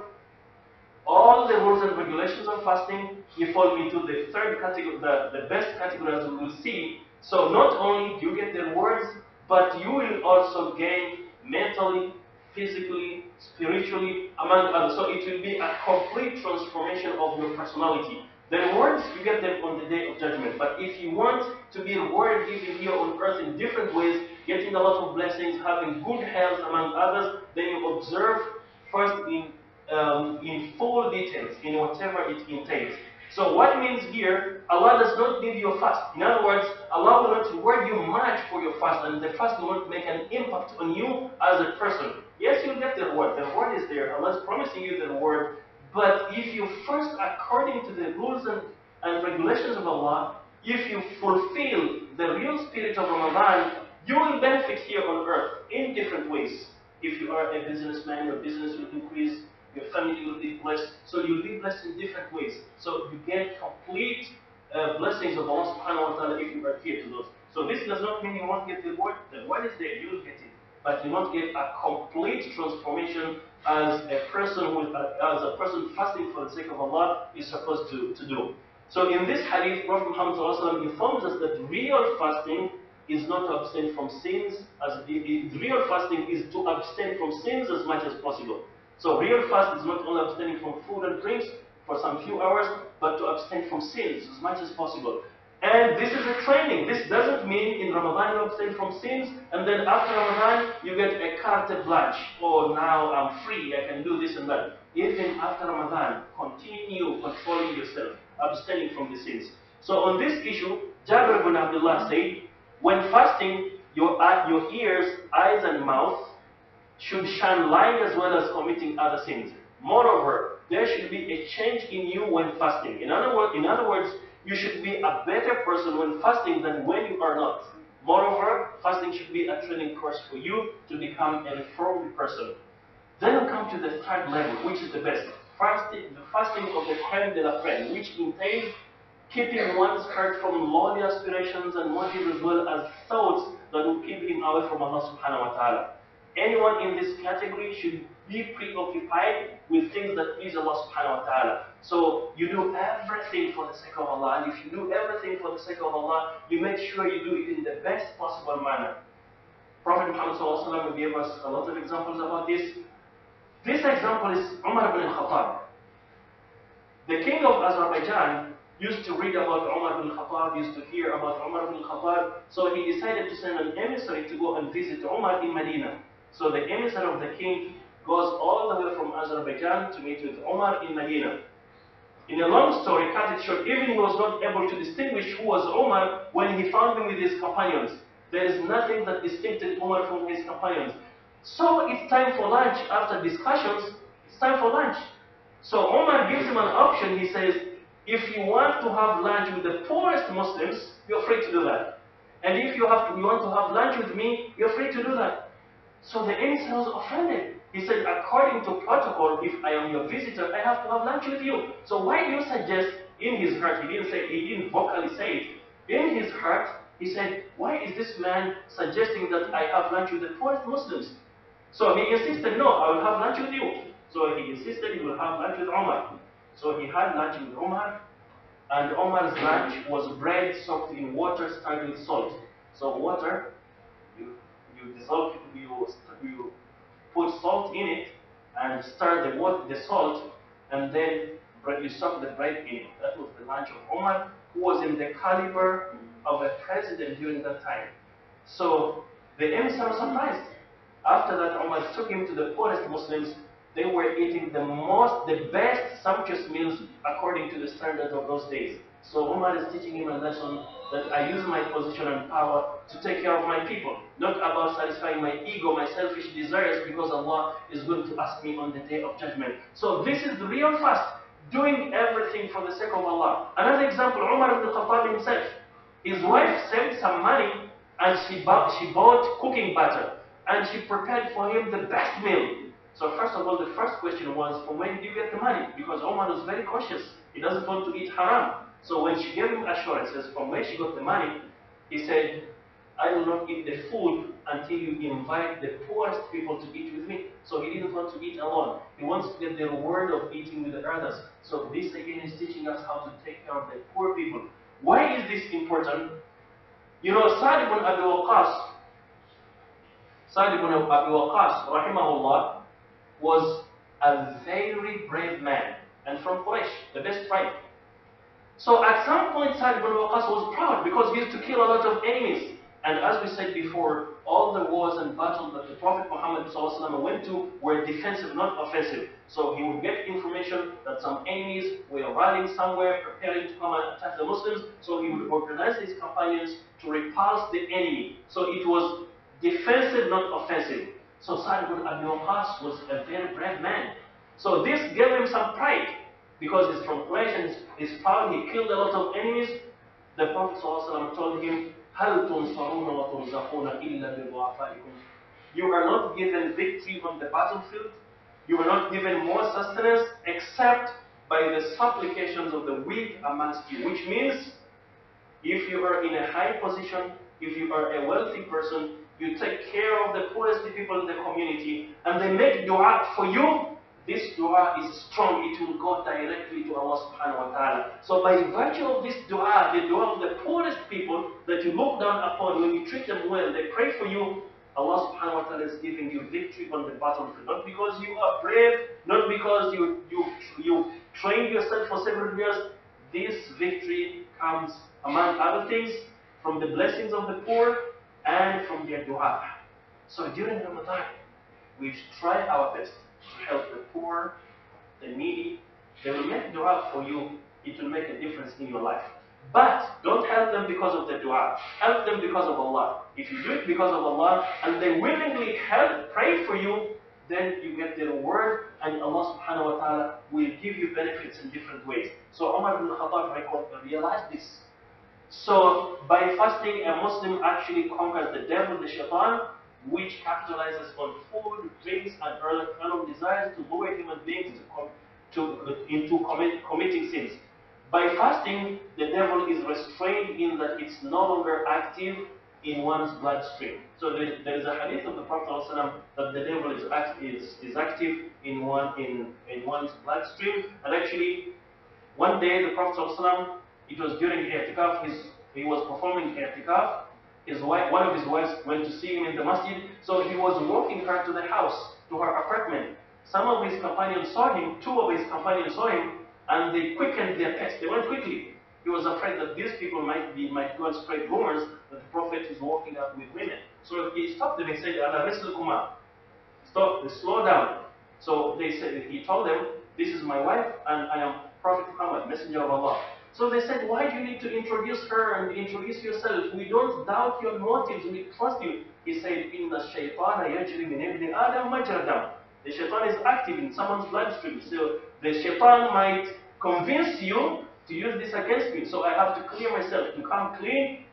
all the rules and regulations of fasting, you fall into the third category, the best category, as we will see. So not only do you get the rewards, but you will also gain mentally, physically, spiritually, among others. So it will be a complete transformation of your personality. The rewards, you get them on the day of judgment. But if you want to be rewarded even here on earth in different ways, getting a lot of blessings, having good health among others, then you observe first in full details, in whatever it entails. So what it means here, Allah does not give you a fast. In other words, Allah will not reward you much for your fast, and the fast will not make an impact on you as a person. Yes, you'll get the reward. The reward is there. Allah is promising you the reward. But if you first, according to the rules and regulations of Allah, if you fulfill the real spirit of Ramadan, you will benefit here on earth in different ways. If you are a businessman, your business will increase, your family will be blessed, so you'll be blessed in different ways. So you get complete blessings of Allah subhanahu wa ta'ala if you adhere to those. So this does not mean you won't get the reward. The reward is there, you will get it. But you won't get a complete transformation as a person fasting for the sake of Allah is supposed to do. So in this hadith, Prophet Muhammad ﷺ informs us that real fasting is not to abstain from sins. Real fasting is to abstain from sins as much as possible. So real fast is not only abstaining from food and drinks for some few hours, but to abstain from sins as much as possible. And this is a training. This doesn't mean in Ramadan you abstain from sins, and then after Ramadan you get a carte blanche. Oh, now I'm free, I can do this and that. Even after Ramadan, continue controlling yourself, abstaining from the sins. So on this issue, Jabir ibn Abdullah said, when fasting, your ears, eyes and mouth should shine lying as well as committing other sins. Moreover, there should be a change in you when fasting. In other words, you should be a better person when fasting than when you are not. Moreover, fasting should be a training course for you to become an informed person. Then we come to the third level, which is the best. The fasting of the crème de la crème, which entails keeping one's heart from lowly aspirations and motives as well as thoughts that will keep him away from Allah subhanahu wa ta'ala. Anyone in this category should be preoccupied with things that please Allah subhanahu wa ta'ala. So you do everything for the sake of Allah, and if you do everything for the sake of Allah, you make sure you do it in the best possible manner. Prophet Muhammad sallallahu alaihi wasallam gave us a lot of examples about this. This example is Umar ibn al-Khattab. The king of Azerbaijan used to read about Umar ibn al-Khattab, used to hear about Umar ibn al-Khattab, so he decided to send an emissary to go and visit Umar in Medina. So the emissary of the king goes all the way from Azerbaijan to meet with Umar in Medina. In a long story, cut it short, even he was not able to distinguish who was Umar when he found him with his companions. There is nothing that distincted Umar from his companions. So it's time for lunch. After discussions, it's time for lunch. So Umar gives him an option. He says, if you want to have lunch with the poorest Muslims, you're free to do that. And if you want to have lunch with me, you're free to do that. So the emissary was offended. He said, according to protocol, if I am your visitor, I have to have lunch with you. So why do you suggest, in his heart, he didn't vocally say it, in his heart, he said, why is this man suggesting that I have lunch with the poorest Muslims? So he insisted, no, I will have lunch with you. So he insisted he will have lunch with Umar. So he had lunch with Umar, and Umar's lunch was bread soaked in water starred with salt. So water, you dissolve it, you put salt in it, and stir the salt, and then you soak the bread in it. That was the lunch of Umar, who was in the caliber of a president during that time. So the emissary was surprised. After that, Umar took him to the poorest Muslims. They were eating the best sumptuous meals according to the standards of those days. So Umar is teaching him a lesson that I use my position and power to take care of my people, not about satisfying my ego, my selfish desires, because Allah is going to ask me on the day of judgment. So this is the real fast. doing everything for the sake of Allah. Another example, Umar ibn Khattab himself. His wife saved some money and she bought cooking butter and she prepared for him the best meal. So first of all, the first question was, from where did you get the money? Because Umar was very cautious. He doesn't want to eat haram. So when she gave him assurances from where she got the money, he said, I will not eat the food until you invite the poorest people to eat with me. So he didn't want to eat alone. He wants to get the reward of eating with the others. So this again is teaching us how to take care of the poor people. Why is this important? You know, Sa'd ibn Abi Waqqas, rahimahullah, was a very brave man, and from Quraysh, the best tribe. So at some point, Sa'd ibn Waqqas was proud because he used to kill a lot of enemies. And as we said before, all the wars and battles that the Prophet Muhammad ﷺ went to were defensive, not offensive. So he would get information that some enemies were rallying somewhere, preparing to come and attack the Muslims. So he would organize his companions to repulse the enemy. So it was defensive, not offensive. So Sa'd ibn Abi Waqqas was a very brave man. So this gave him some pride because he's from Quraysh and he's proud. He killed a lot of enemies. The Prophet ﷺ told him, هَلْ تُنْصَرُونَ وَتُرْزَقُونَ إِلَّا بِضُعَفَائِكُمْ. You are not given victory on the battlefield. You are not given more sustenance except by the supplications of the weak amongst you. Which means, if you are in a high position, if you are a wealthy person, you take care of the poorest people in the community, and they make dua for you, this dua is strong. It will go directly to Allah subhanahu wa ta'ala. So by virtue of this dua, the dua of the poorest people that you look down upon, when you treat them well, they pray for you, Allah subhanahu wa ta'ala is giving you victory on the battlefield. Not because you are brave, not because you trained yourself for several years. This victory comes, among other things, from the blessings of the poor and from their dua. So during Ramadan, we should try our best to help the poor, the needy. They will make dua for you. It will make a difference in your life. But don't help them because of the dua. Help them because of Allah. If you do it because of Allah and they willingly help, pray for you, then you get the reward and Allah subhanahu wa ta'ala will give you benefits in different ways. So Umar ibn Khattab realized this. So by fasting, a Muslim actually conquers the devil, the shaitan, which capitalizes on food, drinks, and carnal desires to lure human beings into committing sins. By fasting, the devil is restrained in that it's no longer active in one's bloodstream. So there is a hadith of the Prophet ﷺ that the devil is active in one's bloodstream. And actually, one day the Prophet ﷺ, it was during i'tikaf, he was performing i'tikaf. One of his wives went to see him in the masjid, so he was walking her to the house, to her apartment. Some of his companions saw him, two of his companions saw him, and they quickened their pace. They went quickly. He was afraid that these people might go and spread rumors that the Prophet is walking out with women. So he stopped them and said, Ana Rasulukuma, stop, slow down. So he told them, this is my wife, and I am Prophet Muhammad, Messenger of Allah. So they said, why do you need to introduce her and introduce yourself? We don't doubt your motives, we trust you. He said, Inna shaytana yajri min ibni Adam majra dam. The shaitan is active in someone's bloodstream. So the shaitan might convince you to use this against me. So I have to clear myself, to come clean,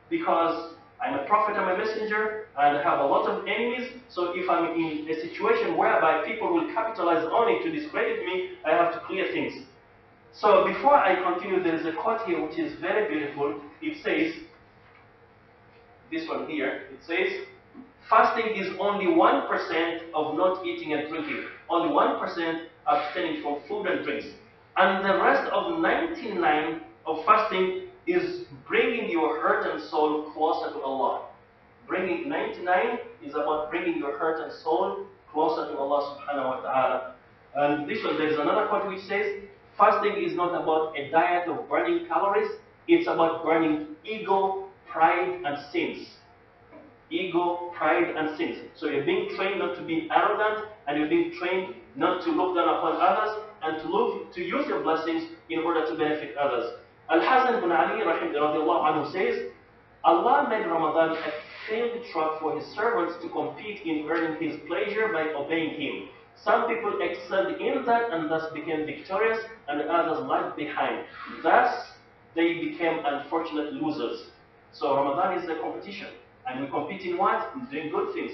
because I'm a prophet, I'm a messenger, and I have a lot of enemies. So if I'm in a situation whereby people will capitalize on it to discredit me, I have to clear things. So before I continue, there is a quote here which is very beautiful. It says, this one here, it says, fasting is only 1% of not eating and drinking. Only 1% abstaining from food and drinks. And the rest of 99 of fasting is bringing your heart and soul closer to Allah. Bringing 99 is about bringing your heart and soul closer to Allah subhanahu wa ta'ala. And this one, there is another quote which says, fasting is not about a diet of burning calories, it's about burning ego, pride, and sins. Ego, pride, and sins. So you're being trained not to be arrogant, and you're being trained not to look down upon others, and to use your blessings in order to benefit others. Al-Hasan ibn Ali radiallahu anhu says, Allah made Ramadan a field track for His servants to compete in earning His pleasure by obeying Him. Some people excelled in that and thus became victorious, and others lagged behind. Thus, they became unfortunate losers. So Ramadan is a competition. And we compete in what? In doing good things.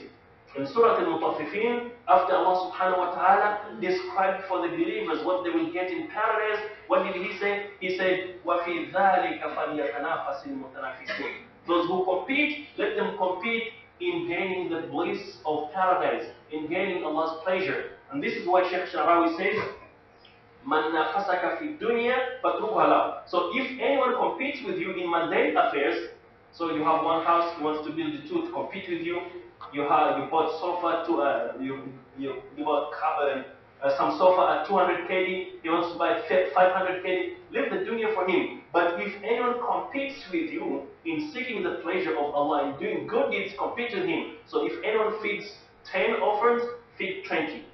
In Surah Al-Mutaffifin, after Allah subhanahu wa ta'ala described for the believers what they will get in paradise, what did He say? He said, وَفِي ذَلِكَ فَلْيَتَنَافَسِ الْمُتَنَافِسُونَ. Those who compete, let them compete in gaining the bliss of paradise, in gaining Allah's pleasure. And this is why Sheikh Sharawi says, مَنْ نَافَسَكَ فِي الدُّنْيَا فَاتْرُكْهَ لَهُ. So if anyone competes with you in mundane affairs, so you have one house, he wants to build two to compete with you. You bought sofa you bought some sofa at 200 KD. He wants to buy 500 KD. Leave the dunya for him. But if anyone competes with you in seeking the pleasure of Allah, in doing good deeds, compete with him. So if anyone feeds 10 orphans, feed 20.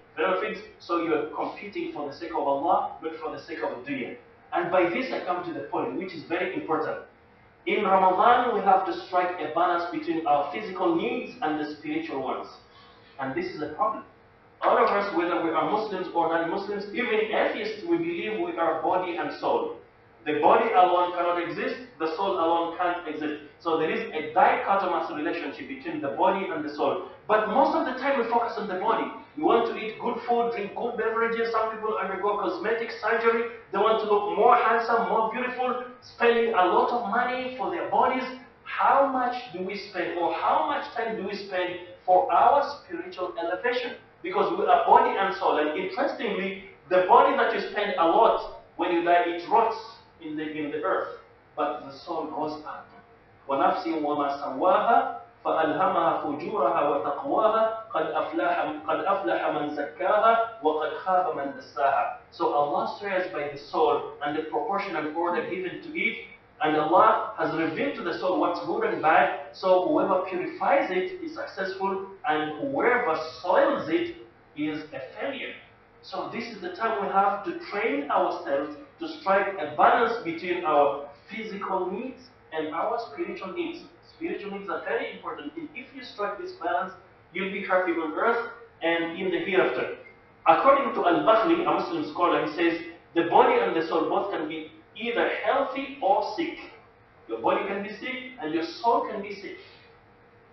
So you are competing for the sake of Allah, not for the sake of the dunya. And by this I come to the point, which is very important. In Ramadan, we have to strike a balance between our physical needs and the spiritual ones. And this is a problem. All of us, whether we are Muslims or non-Muslims, even atheists, we believe we are body and soul. The body alone cannot exist, the soul alone can't exist. So there is a dichotomous relationship between the body and the soul. But most of the time we focus on the body. We want to eat good food, drink good beverages. Some people undergo cosmetic surgery. They want to look more handsome, more beautiful, spending a lot of money for their bodies. How much do we spend, or how much time do we spend for our spiritual elevation? Because we are body and soul. And interestingly, the body that you spend a lot, when you die, it rots in the earth. But the soul goes up. وَنَفْسٍ وَمَا سَوَّاهَا فَأَلْهَمَهَا فُجُورَهَا وَتَقْوَاهَا قَدْ أَفْلَحَ مَنْ زَكَّاهَا وَقَدْ خَابَ مَنْ دَسَّاهَا. So Allah swears by the soul and the proportion and order given to it. And Allah has revealed to the soul what's good and bad. So whoever purifies it is successful, and whoever soils it is a failure. So this is the time we have to train ourselves to strike a balance between our physical needs and our spiritual needs. Spiritual needs are very important. And if you strike this balance, you'll be happy on earth and in the hereafter. According to Al-Bakhli, a Muslim scholar, he says, the body and the soul both can be either healthy or sick. Your body can be sick and your soul can be sick.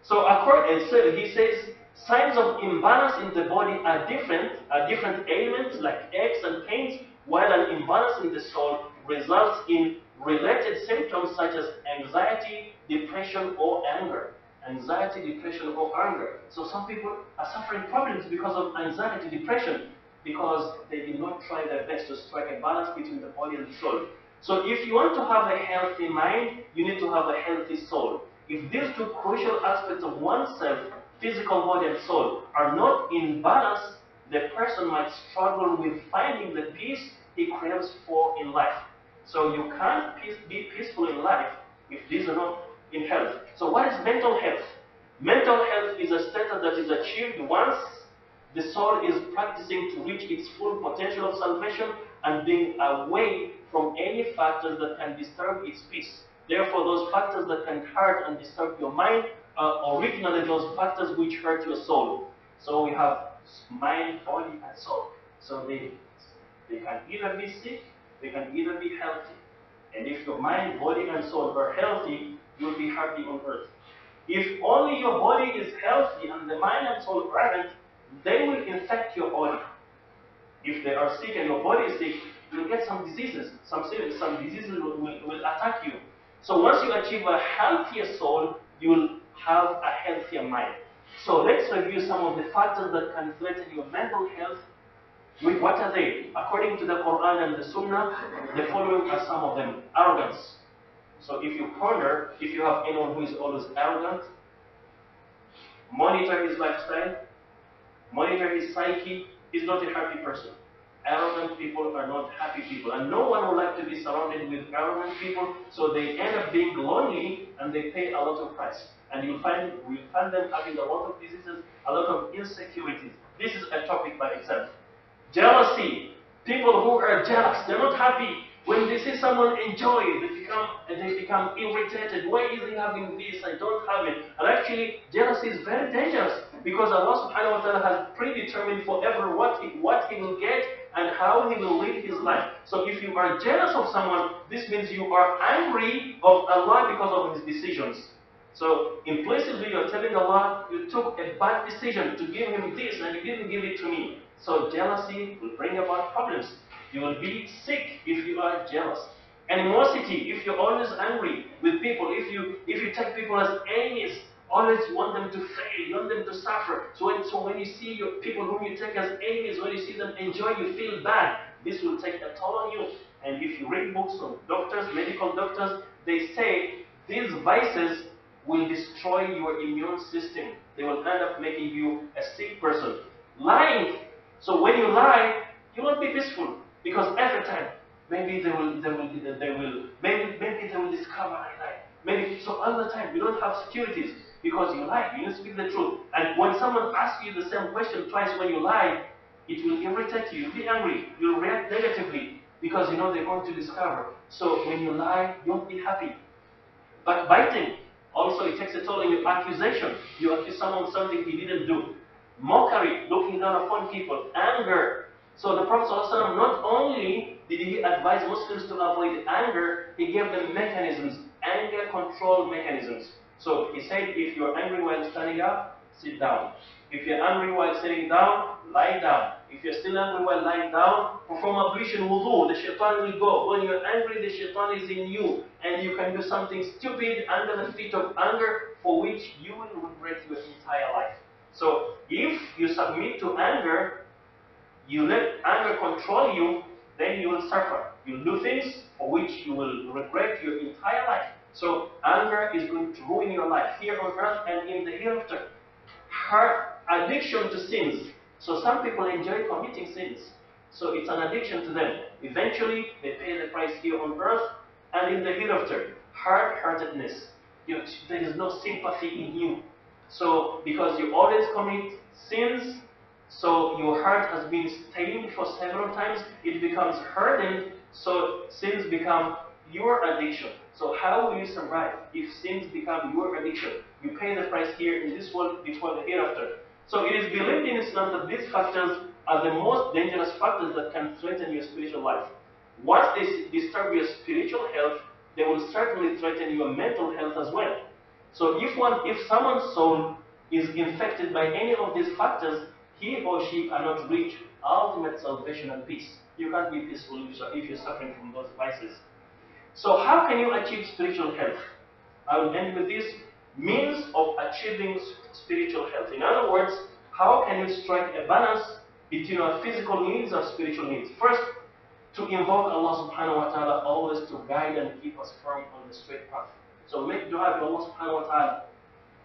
So he says, signs of imbalance in the body are different ailments like aches and pains, while an imbalance in the soul results in related symptoms such as anxiety, depression, or anger. Anxiety, depression, or anger. So some people are suffering problems because of anxiety, depression, because they did not try their best to strike a balance between the body and the soul. So if you want to have a healthy mind, you need to have a healthy soul. If these two crucial aspects of oneself, physical body and soul, are not in balance, the person might struggle with finding the peace he craves for in life. So you can't be peaceful in life if these are not in health. So what is mental health? Mental health is a status that is achieved once the soul is practicing to reach its full potential of salvation and being away from any factors that can disturb its peace. Therefore, those factors that can hurt and disturb your mind are originally those factors which hurt your soul. So we have mind, body, and soul. So they can either be sick, they can either be healthy. And if your mind, body, and soul are healthy, you'll be happy on earth. If only your body is healthy and the mind and soul aren't, they will infect your body. If they are sick and your body is sick, you'll get some diseases. Some diseases will attack you. So once you achieve a healthier soul, you will have a healthier mind. So let's review some of the factors that can threaten your mental health. What are they? According to the Quran and the Sunnah, the following are some of them. Arrogance. So if you ponder, if you have anyone who is always arrogant, monitor his lifestyle, monitor his psyche, he's not a happy person. Arrogant people are not happy people, and no one would like to be surrounded with arrogant people, so they end up being lonely and they pay a lot of price. And we'll find them having a lot of diseases, a lot of insecurities. This is a topic by itself. Jealousy. People who are jealous, they're not happy. When they see someone enjoy, they become irritated. Why is he having this? I don't have it. And actually, jealousy is very dangerous. Because Allah subhanahu wa ta'ala has predetermined forever what he will get and how he will live his life. So if you are jealous of someone, this means you are angry of Allah because of his decisions. So implicitly you're telling Allah, you took a bad decision to give him this and you didn't give it to me. So jealousy will bring about problems. You will be sick if you are jealous. Animosity, if you're always angry with people, if you take people as enemies, always you want them to fail, you want them to suffer. So when you see your people whom you take as enemies, when you see them enjoy, you feel bad. This will take a toll on you. And if you read books of doctors, medical doctors, they say these vices will destroy your immune system. They will end up making you a sick person. Lying. So when you lie, you won't be peaceful because every time maybe they will discover I lie. Maybe so all the time you don't have securities because you lie. You don't speak the truth. And when someone asks you the same question twice when you lie, it will irritate you. You'll be angry. You'll react negatively because you know they're going to discover. So when you lie, you won't be happy. Backbiting. Also, it takes a toll in your accusation. You accuse someone of something he didn't do. Mockery, looking down upon people. Anger. So the Prophet ﷺ, not only did he advise Muslims to avoid anger, he gave them mechanisms, anger control mechanisms. So he said, if you're angry while standing up, sit down. If you're angry while sitting down, lie down. If you're still angry while lying down, perform ablution wudu. The shaitan will go. When you're angry, the shaitan is in you. And you can do something stupid under the feet of anger for which you will regret your entire life. So if you submit to anger, you let anger control you, then you will suffer. You'll do things for which you will regret your entire life. So anger is going to ruin your life here on earth and in the hereafter. Addiction to sins. So some people enjoy committing sins. So it's an addiction to them. Eventually, they pay the price here on earth and in the hereafter. Hard-heartedness. There is no sympathy in you. So because you always commit sins, so your heart has been stained for several times, it becomes hardened, so sins become your addiction. So how will you survive if sins become your addiction? You pay the price here in this world before the hereafter. So it is believed in Islam that these factors are the most dangerous factors that can threaten your spiritual life. Once they disturb your spiritual health, they will certainly threaten your mental health as well. So if someone's soul is infected by any of these factors, he or she cannot reach ultimate salvation and peace. You can't be peaceful if you're suffering from those vices. So how can you achieve spiritual health? I will end with this means of achieving spiritual health. In other words, how can you strike a balance between our physical needs and spiritual needs? First, to invoke Allah subhanahu wa ta'ala always to guide and keep us firm on the straight path. So make dua to Allah subhanahu wa ta'ala.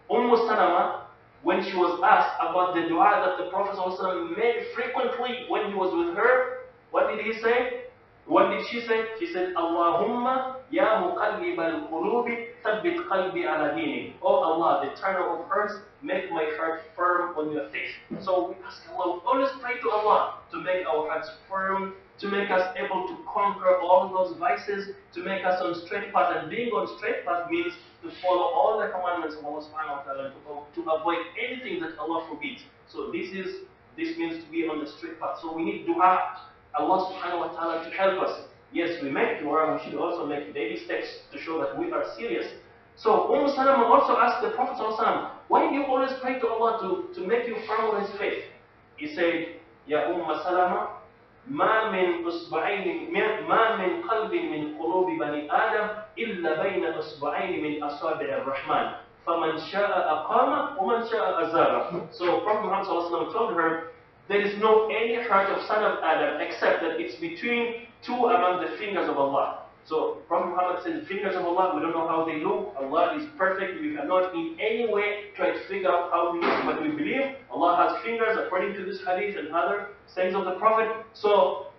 Salama, when she was asked about the dua that the Prophet ﷺ made frequently when he was with her, what did he say? What did she say? She said, Allahumma ya muqallib al-qulubi thabbit qalbi ala dini. Oh Allah, the turner of hearts, make my heart firm on your faith. So we ask Allah, we always pray to Allah to make our hearts firm, to make us able to conquer all those vices, to make us on straight path. And being on straight path means to follow all the commandments of Allah subhanahu wa ta'ala, to avoid anything that Allah forbids. So this means to be on the straight path. So we need dua, Allah subhanahu wa ta'ala to help us. Yes, we make dua, we should also make daily steps to show that we are serious. So Salama also asked the Prophet ﷺ, why do you always pray to Allah to make you firm on his faith? He said, Ya Salama, ما من أصبعين ما من قلب من قلوب بني آدم إلا بين أصبعين من أصابع الرحمن فمن شاء أقام ومن شاء أزاغ. So Prophet Muhammad ﷺ told her, there is no any heart of son of Adam except that it's between two among the fingers of Allah. So Prophet Muhammad says, the fingers of Allah, we don't know how they look. Allah is perfect. We cannot in any way try to figure out how they look, but we believe Allah has fingers according to this hadith and other sayings of the Prophet. So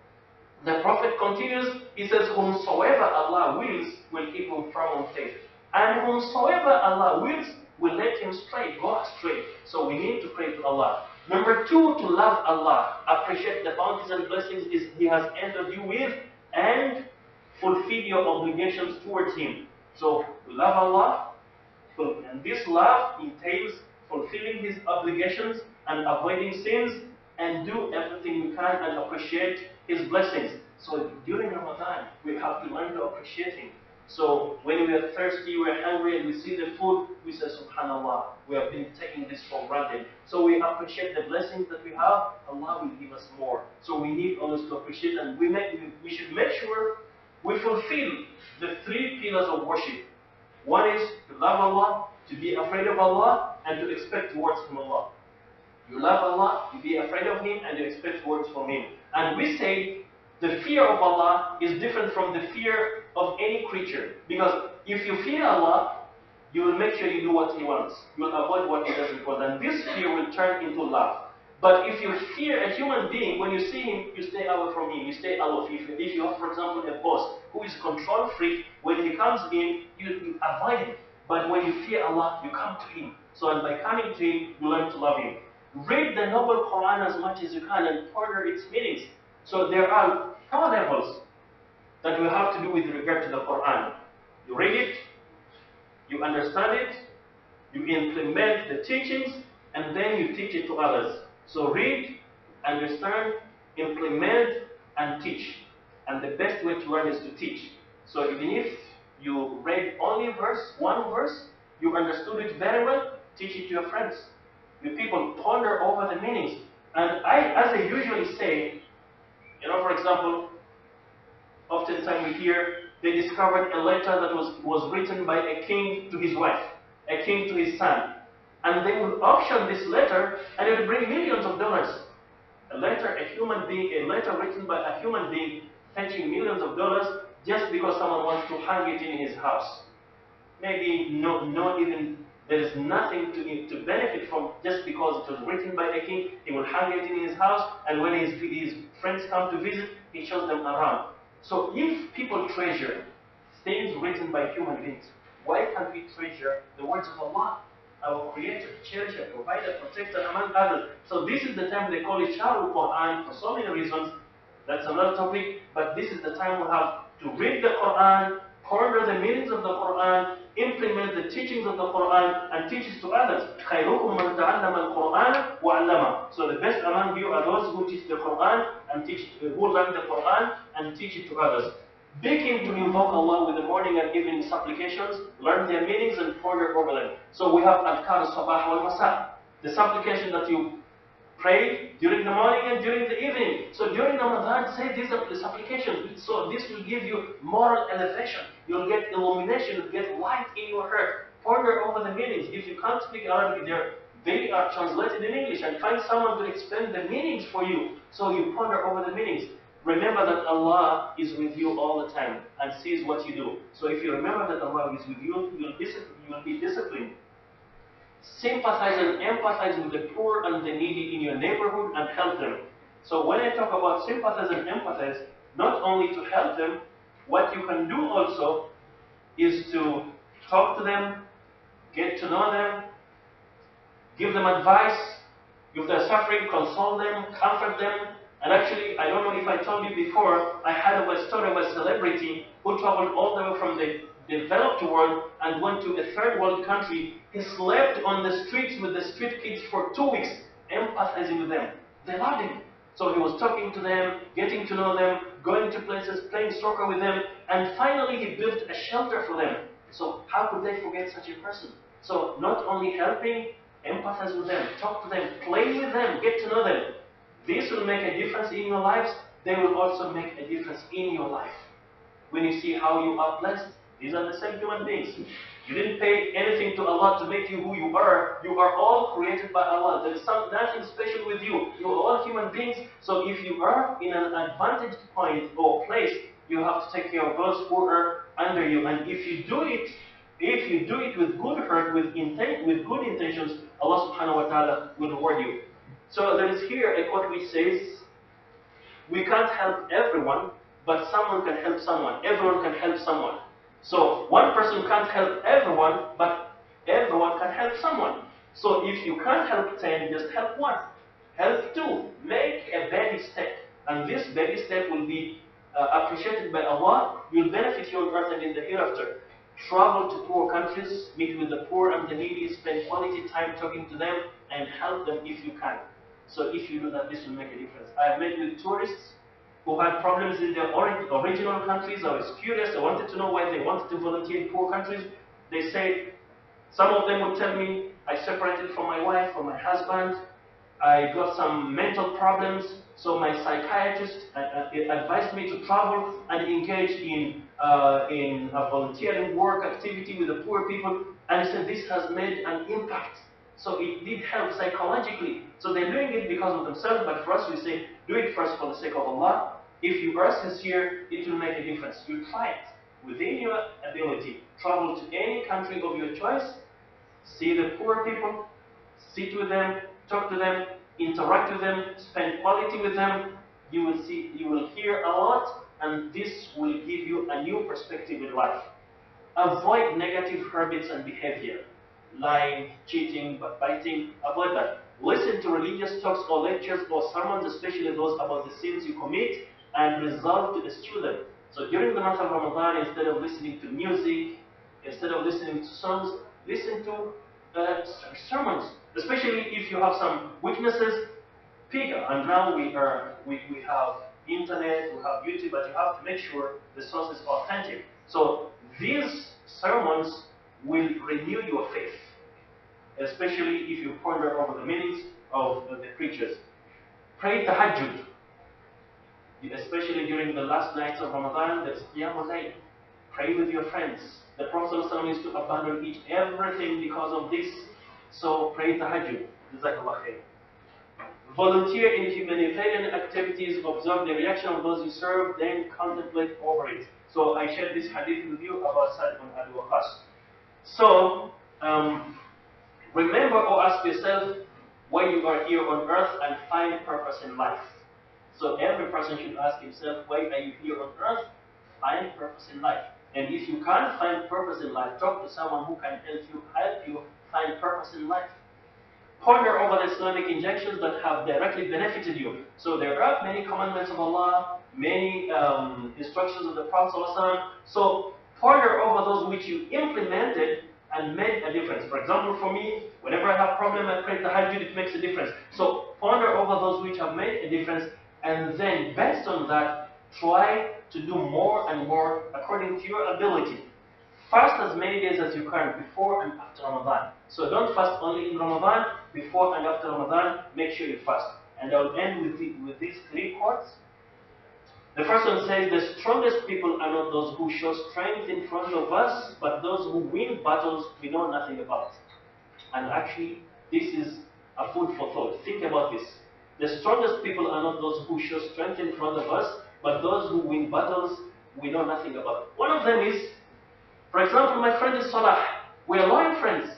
the Prophet continues, he says, whomsoever Allah wills will keep him firm on faith. And whomsoever Allah wills will let him go astray. So we need to pray to Allah. Number two, to love Allah. Appreciate the bounties and blessings He has entered you with, and fulfill your obligations towards Him. So, love Allah, and this love entails fulfilling his obligations and avoiding sins, and do everything we can and appreciate his blessings. So during Ramadan, we have to learn to appreciate him. So when we are thirsty, we are hungry, and we see the food, we say, Subhanallah, we have been taking this for granted. So we appreciate the blessings that we have, Allah will give us more. So we need always to appreciate, and we should make sure we fulfill the three pillars of worship. One is to love Allah, to be afraid of Allah, and to expect rewards from Allah. You love Allah, you be afraid of Him, and you expect rewards from Him. And we say the fear of Allah is different from the fear of any creature. Because if you fear Allah, you will make sure you do what He wants. You will avoid what He doesn't want. And this fear will turn into love. But if you fear a human being, when you see him, you stay away from him, you stay aloof. If you have, for example, a boss who is a control freak, when he comes in, you avoid him. But when you fear Allah, you come to Him. So and by coming to Him, you learn to love Him. Read the noble Quran as much as you can and ponder its meanings. So there are 4 levels that we have to do with regard to the Quran. You read it, you understand it, you implement the teachings, and then you teach it to others. So read, understand, implement, and teach. And the best way to learn is to teach. So even if you read only one verse, you understood it very well, teach it to your friends. You people ponder over the meanings. And as I usually say, for example, oftentimes we hear they discovered a letter that was written by a king to his wife, a king to his son. And they would auction this letter, and it would bring millions of dollars. A letter written by a human being, fetching millions of dollars just because someone wants to hang it in his house. Maybe there is nothing to benefit from just because it was written by a king. He will hang it in his house, and when his friends come to visit, he shows them around. So if people treasure things written by human beings, why can't we treasure the words of Allah? Our Creator, Cherisher, Provider, Protector, among others. So this is the time they call it Shahrul Quran for so many reasons. That's another topic. But this is the time we have to read the Quran, ponder the meanings of the Quran, implement the teachings of the Quran, and teach it to others. خَيْرُكُمْ مَنْ تَعَلَّمَ الْقُرْآنَ وَعَلَّمَهُ. So the best among you are those who teach the Quran and who learn the Quran and teach it to others. Begin to invoke Allah with the morning and evening supplications, learn their meanings and ponder over them. So we have Adhkar al-Sabah wal-Masa, the supplication that you pray during the morning and during the evening. So during Ramadan, say these supplications. So this will give you moral elevation. You'll get illumination, you'll get light in your heart. Ponder over the meanings. If you can't speak Arabic, they are translated in English, and find someone to explain the meanings for you. So you ponder over the meanings. Remember that Allah is with you all the time and sees what you do. So if you remember that Allah is with you, you will be disciplined. Sympathize and empathize with the poor and the needy in your neighborhood and help them. So when I talk about sympathize and empathize, not only to help them, what you can do also is to talk to them, get to know them, give them advice. If they're suffering, console them, comfort them. And actually, I don't know if I told you before, I had a story of a celebrity who traveled all the way from the developed world and went to a third world country. He slept on the streets with the street kids for 2 weeks, empathizing with them. They loved him. So he was talking to them, getting to know them, going to places, playing soccer with them, and finally he built a shelter for them. So how could they forget such a person? So not only helping, empathize with them, talk to them, play with them, get to know them. This will make a difference in your lives. They will also make a difference in your life. When you see how you are blessed, these are the same human beings. You didn't pay anything to Allah to make you who you are. You are all created by Allah. There is nothing special with you. You are all human beings. So if you are in an advantaged point or place, you have to take care of those who are under you. And if you do it with good heart, with good intentions, Allah subhanahu wa ta'ala will reward you. So there is here a quote which says, we can't help everyone, but someone can help someone. Everyone can help someone. So one person can't help everyone, but everyone can help someone. So if you can't help 10, just help 1. Help 2. Make a baby step. And this baby step will be appreciated by Allah. You'll benefit your earth and in the hereafter. Travel to poor countries, meet with the poor and the needy, spend quality time talking to them, and help them if you can. So if you do that, this will make a difference. I have met with tourists who had problems in their original countries. I was curious. I wanted to know why they wanted to volunteer in poor countries. They said, some of them would tell me, I separated from my wife or my husband. I got some mental problems, so my psychiatrist advised me to travel and engage in a volunteering work activity with the poor people. And he said this has made an impact. So it did help psychologically. So they're doing it because of themselves, but for us we say, do it first for the sake of Allah. If you are sincere, it will make a difference. You try it within your ability. Travel to any country of your choice, see the poor people, sit with them, talk to them, interact with them, spend quality with them. You will see, you will hear a lot, and this will give you a new perspective in life. Avoid negative habits and behavior. Lying, cheating, backbiting, avoid that. Listen to religious talks or lectures or sermons, especially those about the sins you commit, and resolve to eschew them. So during the month of Ramadan, instead of listening to music, instead of listening to songs, listen to sermons. Especially if you have some weaknesses, pick up. And now we have internet, we have YouTube, but you have to make sure the source is authentic. So these sermons will renew your faith, especially if you ponder over the meanings of the preachers. Pray tahajjud, especially during the last nights of Ramadan. That's Qiyamul Layl. Pray with your friends. The Prophet ﷺ used to abandon everything because of this. So pray tahajjud. Jazakallah khair. Volunteer in humanitarian activities, observe the reaction of those you serve, then contemplate over it. So I shared this hadith with you about Sa'd ibn Abi Waqqas. So remember or ask yourself why you are here on earth and find purpose in life. So every person should ask himself, why are you here on earth? Find purpose in life. And if you can't find purpose in life, talk to someone who can help you find purpose in life. Ponder over the Islamic injunctions that have directly benefited you. So there are many commandments of Allah, many instructions of the Prophet ﷺ. So ponder over those which you implemented and made a difference. For example, for me, whenever I have problem, I pray tahajjud, it makes a difference. So ponder over those which have made a difference, and then based on that, try to do more and more according to your ability. Fast as many days as you can before and after Ramadan. So don't fast only in Ramadan, before and after Ramadan, make sure you fast. And I will end with these 3 quotes. The first one says, the strongest people are not those who show strength in front of us, but those who win battles we know nothing about. And actually, this is a food for thought. Think about this. The strongest people are not those who show strength in front of us, but those who win battles we know nothing about. One of them is, for example, my friend is Salah. We are loyal friends.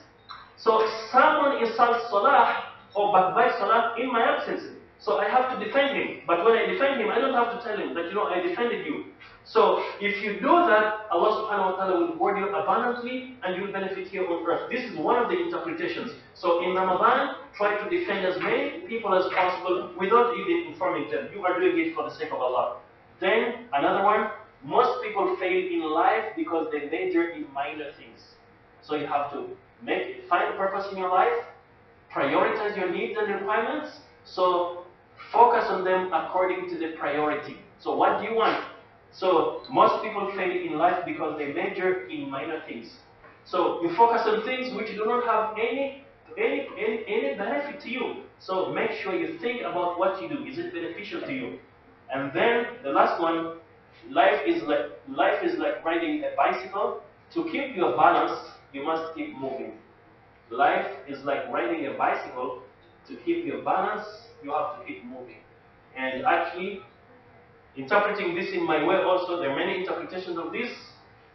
So someone insults Salah or backbites Salah in my absence. So I have to defend him. But when I defend him, I don't have to tell him that, I defended you. So if you do that, Allah subhanahu wa ta'ala will reward you abundantly and you will benefit here on earth. This is one of the interpretations. So in Ramadan, try to defend as many people as possible without even informing them. You are doing it for the sake of Allah. Then another one, most people fail in life because they major in minor things. So you have to find purpose in your life, prioritize your needs and requirements, so focus on them according to the priority. So what do you want? So most people fail in life because they major in minor things. So you focus on things which do not have any benefit to you. So make sure you think about what you do. Is it beneficial to you? And then the last one, life is like riding a bicycle. To keep your balance, you must keep moving. Life is like riding a bicycle. To keep your balance, you have to keep moving. And actually, interpreting this in my way also, there are many interpretations of this.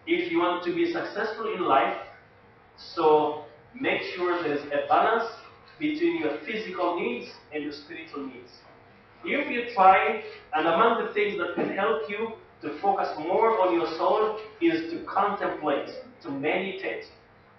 If you want to be successful in life, so make sure there is a balance between your physical needs and your spiritual needs. If you try, and among the things that can help you to focus more on your soul is to contemplate, to meditate.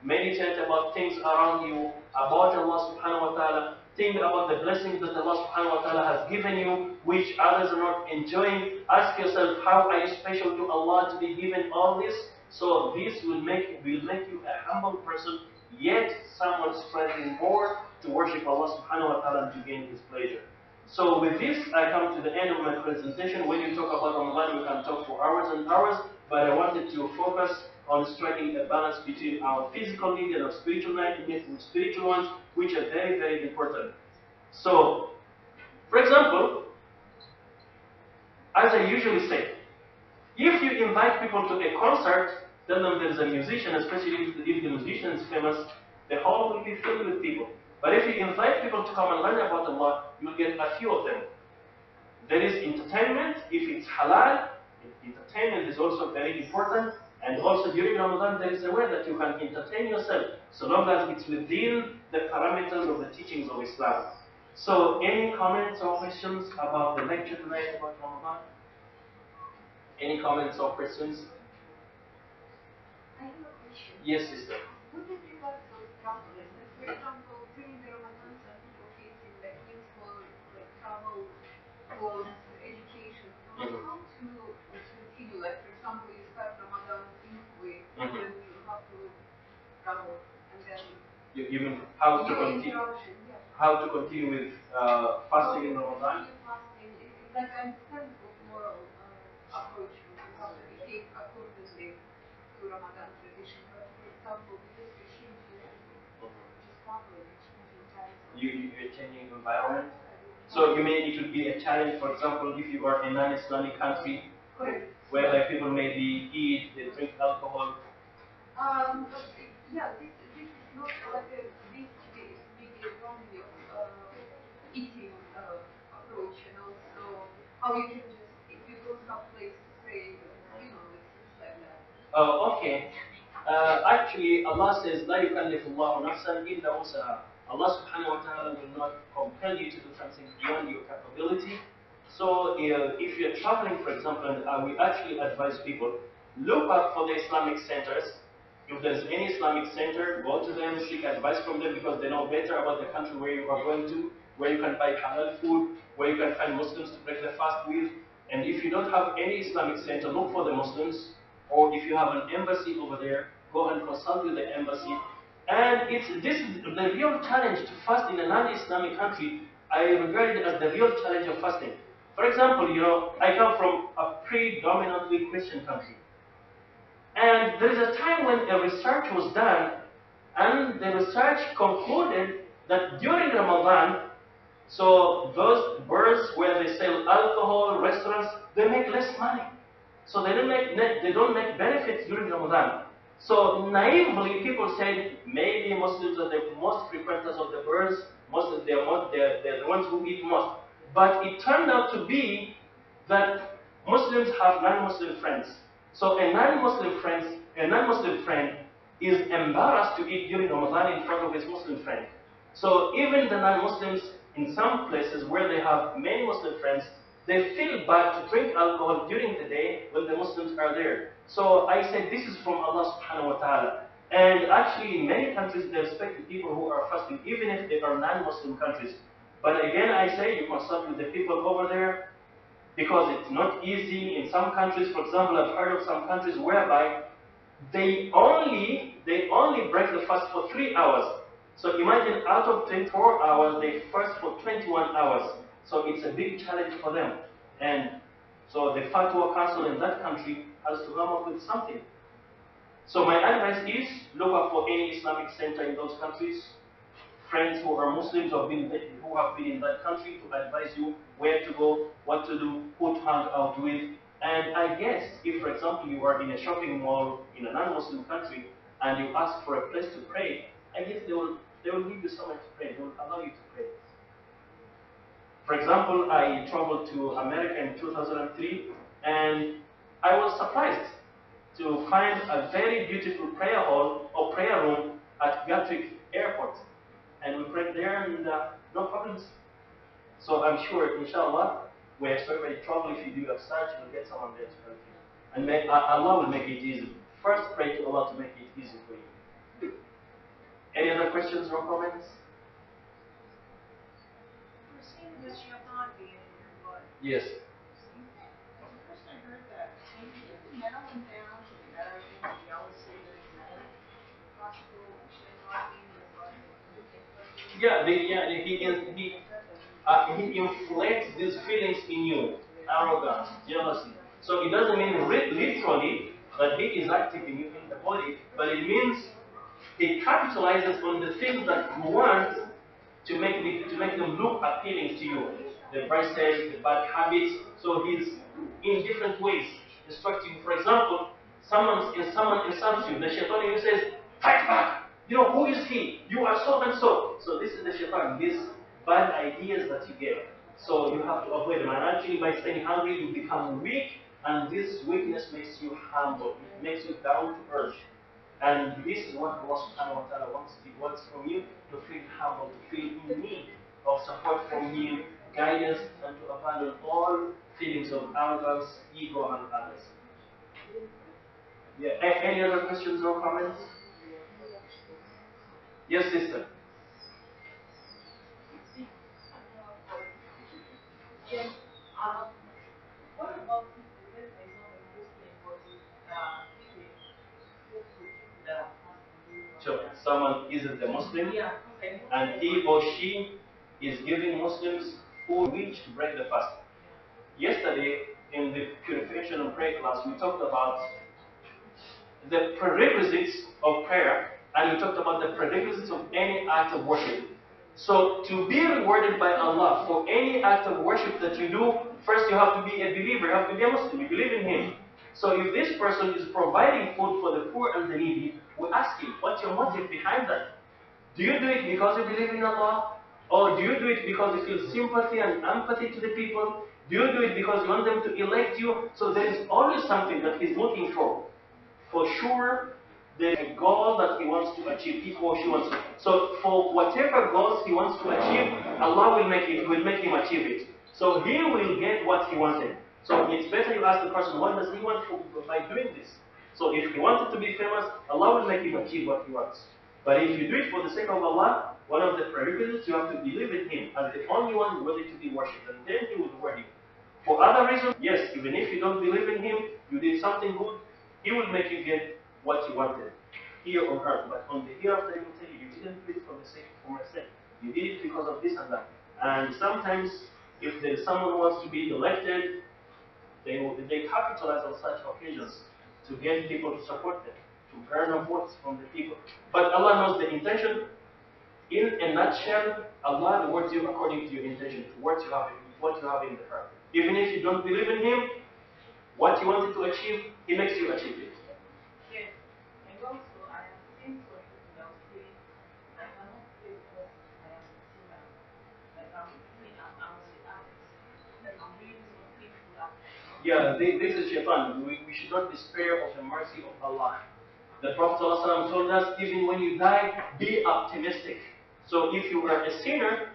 Meditate about things around you, about Allah subhanahu wa ta'ala. Think about the blessings that Allah subhanahu wa ta'ala has given you, which others are not enjoying. Ask yourself, how are you special to Allah to be given all this? So this will make you a humble person, yet someone striving more to worship Allah subhanahu wa ta'ala and to gain His pleasure. So with this, I come to the end of my presentation. When you talk about Ramadan, we can talk for hours and hours, but I wanted to focus on striking a balance between our physical needs and our spiritual ones, which are very, very important. So, for example, as I usually say, if you invite people to a concert, tell them there's a musician, especially if the musician is famous, the hall will be filled with people. But if you invite people to come and learn about Allah, you'll get a few of them. There is entertainment, if it's halal, entertainment is also very important. And also during Ramadan, there is a way that you can entertain yourself, so long as it's within the parameters of the teachings of Islam. So, any comments or questions about the lecture tonight about Ramadan? Any comments or questions? I have a question. Yes, sister. Would it regard those travelers? Like, for example, during the Ramadan, some people facing like needs for like travel, clothes, education. How to continue? Like, for example, you start Ramadan in Kuwait, and then you have to travel, and then You mean how to continue? Yeah. How to continue with fasting in Ramadan? Fasting. Like, I understand the moral approach. You have to behave accordingly to Ramadan tradition. But for example, because we change just traveling, changing time. You're changing environment. So you mean it would be a challenge, for example, if you are in a non-Islamic country, where like people maybe eat, they drink alcohol. Yeah, this is not like a this maybe a wrong way of eating approach, and also how you can just if you don't have place to stay, it's things like that. Oh, okay. Actually, Allah says, لا يكلف الله نفسا إلا وسعها. Allah subhanahu wa ta'ala will not compel you to do something beyond your capability. So, if you're traveling, for example, and we actually advise people, look out for the Islamic centers. If there's any Islamic center, go to them, seek advice from them because they know better about the country where you are going to, where you can buy halal food, where you can find Muslims to break the fast with. And if you don't have any Islamic center, look for the Muslims. Or if you have an embassy over there, go and consult with the embassy. And this is the real challenge to fast in a non-Islamic country. I regard it as the real challenge of fasting. For example, I come from a predominantly Christian country. And there is a time when a research was done, and the research concluded that during Ramadan, so those bars where they sell alcohol, restaurants, they make less money. So they don't make benefits during Ramadan. So naively, people said maybe Muslims are the most frequenters of the bars, they're the ones who eat most. But it turned out to be that Muslims have non-Muslim friends. So a non-Muslim friend is embarrassed to eat during Ramadan in front of his Muslim friend. So even the non-Muslims in some places where they have many Muslim friends, they feel bad to drink alcohol during the day when the Muslims are there. So I said this is from Allah subhanahu wa ta'ala. And actually in many countries they respect the people who are fasting, even if they are non-Muslim countries. But again I say you consult with the people over there, because it's not easy in some countries. For example, I've heard of some countries whereby they only break the fast for 3 hours. So imagine out of 24 hours, they fast for 21 hours. So it's a big challenge for them. And so the Fatwa Council in that country has to come up with something. So my advice is, look out for any Islamic center in those countries, friends who are Muslims who have been in that country to advise you where to go, what to do, who to hang out with. And I guess if, for example, you are in a shopping mall in a non-Muslim country and you ask for a place to pray, I guess they will give you somewhere to pray. They will allow you to pray. For example, I traveled to America in 2003, and I was surprised to find a very beautiful prayer hall or prayer room at Gatwick Airport. And we prayed there, and no problems. So I'm sure, inshallah, wherever you travel, if you do a search, you'll get someone there to help you. And Allah will make it easy. First, pray to Allah to make it easy for you. Any other questions or comments? We're seeing the shaitan being in your blood. Yes. First I heard that when you get the melon down to the marrow, He inflates these feelings in you, arrogance, jealousy. So it doesn't mean literally that he is active in you in the body, but it means he capitalizes on the things that you want to make them look appealing to you. The vices, the bad habits. So he's in different ways instructing you. For example, someone insults you. The shaitan in you says, fight back. You know, who is he? You are so and so. So this is the shaitan, these bad ideas that you get. So you have to avoid them. And actually by staying hungry, you become weak, and this weakness makes you humble. It makes you down to earth. And this is what Allah subhanahu wa ta'ala wants from you, to feel humble, to feel in need of support from Him, guidance, and to abandon all feelings of arrogance, ego, and others. Yeah. Any other questions or comments? Yes, sister. Yes. What about people that is not a Muslim but is So someone isn't a Muslim, yeah, and he or she is giving Muslims food which to break the fast. Yesterday, in the purification and prayer class, we talked about the prerequisites of prayer, and we talked about the prerequisites of any act of worship. So, to be rewarded by Allah for any act of worship that you do, first you have to be a believer, you have to be a Muslim, you believe in Him. So, if this person is providing food for the poor and the needy, we ask him, what's your motive behind that? Do you do it because you believe in Allah? Or do you do it because you feel sympathy and empathy to the people? Do you do it because you want them to elect you? So, there is always something that He's looking for. For sure, there's a goal that he wants to achieve, he or she wants to. So for whatever goals he wants to achieve, Allah will make him achieve it. So he will get what he wanted. So it's better you ask the person, what does he want by doing this? So if he wanted to be famous, Allah will make him achieve what he wants. But if you do it for the sake of Allah, one of the prerequisites, you have to believe in Him as the only one worthy to be worshipped, and then He will reward you. For other reasons, yes, even if you don't believe in Him, you did something good, He will make you get what you wanted here on earth. But on the hereafter, He will tell you, you didn't do it for the sake for myself. You did it because of this and that. And sometimes, if there's someone who wants to be elected, they capitalize on such occasions to get people to support them, to earn votes from the people. But Allah knows the intention. In a nutshell, Allah rewards you according to your intention, to what you have in the heart. Even if you don't believe in Him, what you wanted to achieve, He makes you achieve it. yes. And also, I have seen some people that will say, I cannot pray because I am a sinner. Like I'm doing, I'm the act. I'm doing some sinful act. Yeah, this is shaitan. We should not despair of the mercy of Allah. The Prophet ﷺ told us, even when you die, be optimistic. So if you are a sinner,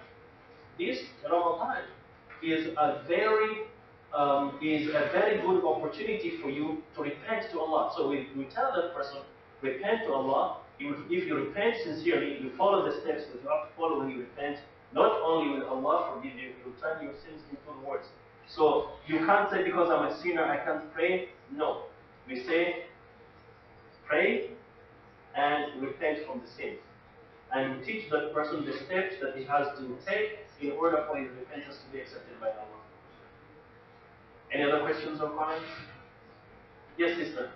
this Ramadan is a very good opportunity for you to repent to Allah. So we tell that person, repent to Allah. If you repent sincerely, you follow the steps that you have to follow when you repent. Not only will Allah forgive you, He will turn your sins into words. So you can't say because I'm a sinner I can't pray. No, we say pray and repent from the sins. And you teach that person the steps that he has to take in order for his repentance to be accepted by Allah. Any other questions or comments? Yes, sister.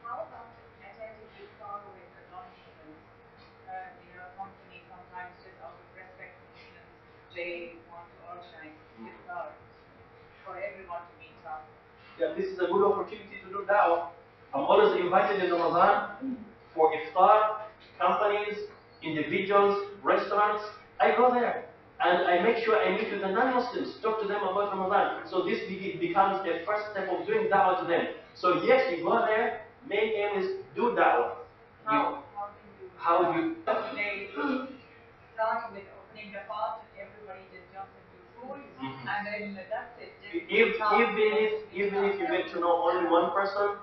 How about attending the call with the non-Muslims? Companies sometimes just out of respect for Muslims, they want to organize iftar for everyone to meet up. Yeah, this is a good opportunity to do da'wah. I'm always invited in Ramadan for iftar, companies, individuals, restaurants. I go there and I make sure I meet with the non-Muslims, talk to them about Ramadan. So this becomes the first step of doing da'wah to them. So yes, you go there, main aim is do da'wah. How do you they start with opening the pot and everybody just jumps into food and then that's it. Even if you get to know only one person,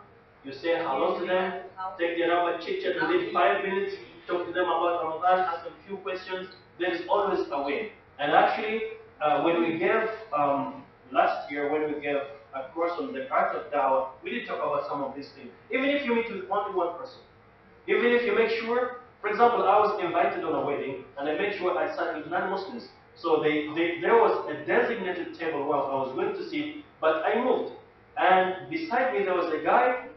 you say hello to them, take their number, chit chat within 5 minutes, talk to them about Ramadan, ask them a few questions. There is always a way. And actually, when we gave last year, when we gave a course on the art of da'wah, we did talk about some of these things. Even if you meet with only one person, even if you make sure For example, I was invited on a wedding, and I made sure I sat with non-Muslims. So there was a designated table where I was going to sit, but I moved. And beside me there was a guy,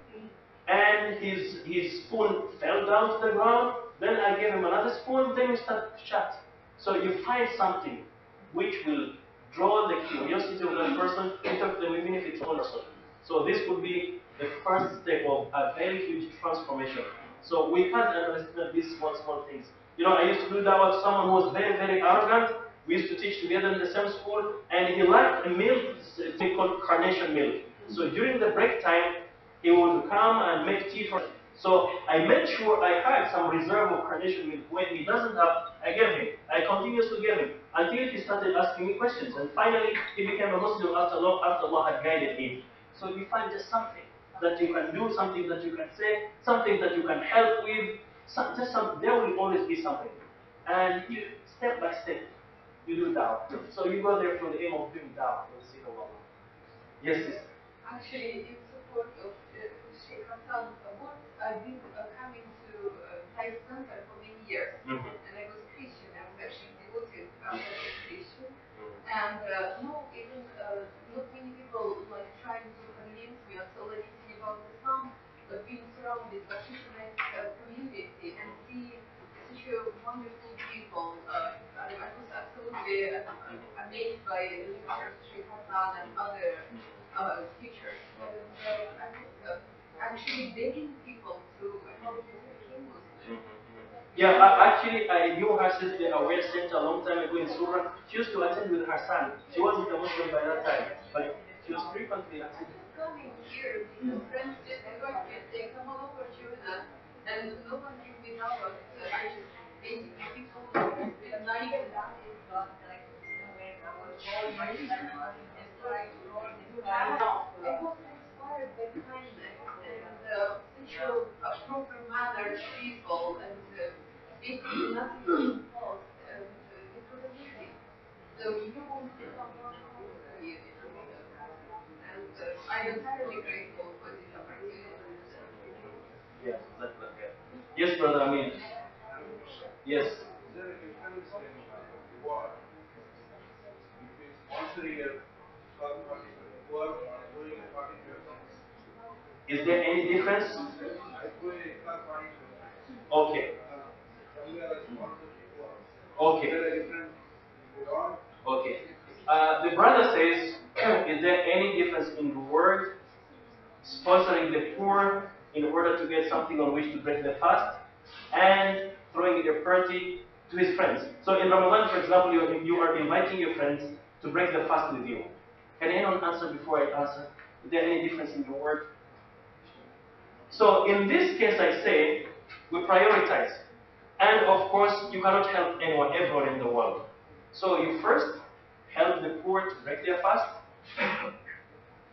and his spoon fell down to the ground. Then I gave him another spoon, then we started to chat. So you find something which will draw the curiosity of that person to talk to them, even if it's one person. So this would be the first step of a very huge transformation. So we can't underestimate these small things. You know, I used to do that with someone who was very, very arrogant. We used to teach together in the same school, and he liked a milk, they called carnation milk. So during the break time, he would come and make tea for us. So I made sure I had some reserve of carnation milk. When he doesn't have, I gave him. I continuously gave him until he started asking me questions. And finally, he became a Muslim after Allah had guided him. So you find just something that you can do, something that you can say, something that you can help with. There will always be something. And you, step by step, you do da'wah. So you go there for the aim of doing da'wah for the sake of Allah. Yes, yes. Actually, in support of Sheikh Hassan, what I've been coming to Thai Center for many years, and I was Christian. I was actually devoted Christian, and no, even not many people like trying to convince me until I listened about Islam, but being surrounded by Christianized community and see such a wonderful people. I was absolutely amazed by Sheikh Hassan and other teachers. I was actually begging people to help me to become Muslim. Yeah, actually, I knew her since the Aware Center a long time ago in Surah. She used to attend with her son. She wasn't a Muslim by that time, but she was frequently attending. Coming here, because friends just invite me and say, come on over, join us. And no one gives me dawah. I just basically people with nice and that is not like I was inspired by kindness and such a proper mannered people and basically nothing was imposed and it was amazing. So you won't become one community, and I am entirely grateful for this opportunity. Yes, exactly. Yes, brother. I mean, yes. Is there a difference in reward between sponsoring a third party to the poor or doing a party to your friends? Is there any difference? I do a third party to your friends. Okay. Somewhere I sponsor the poor. Okay. Is there a different reward? Okay. The brother says, is there any difference in reward sponsoring the poor in order to get something on which to break the fast and throwing a party to his friends? So in Ramadan, for example, you are inviting your friends to break the fast with you. Can anyone answer before I answer? Is there any difference in reward? So in this case, I say we prioritize. And of course, you cannot help anyone everywhere in the world. So you first help the poor to break their fast.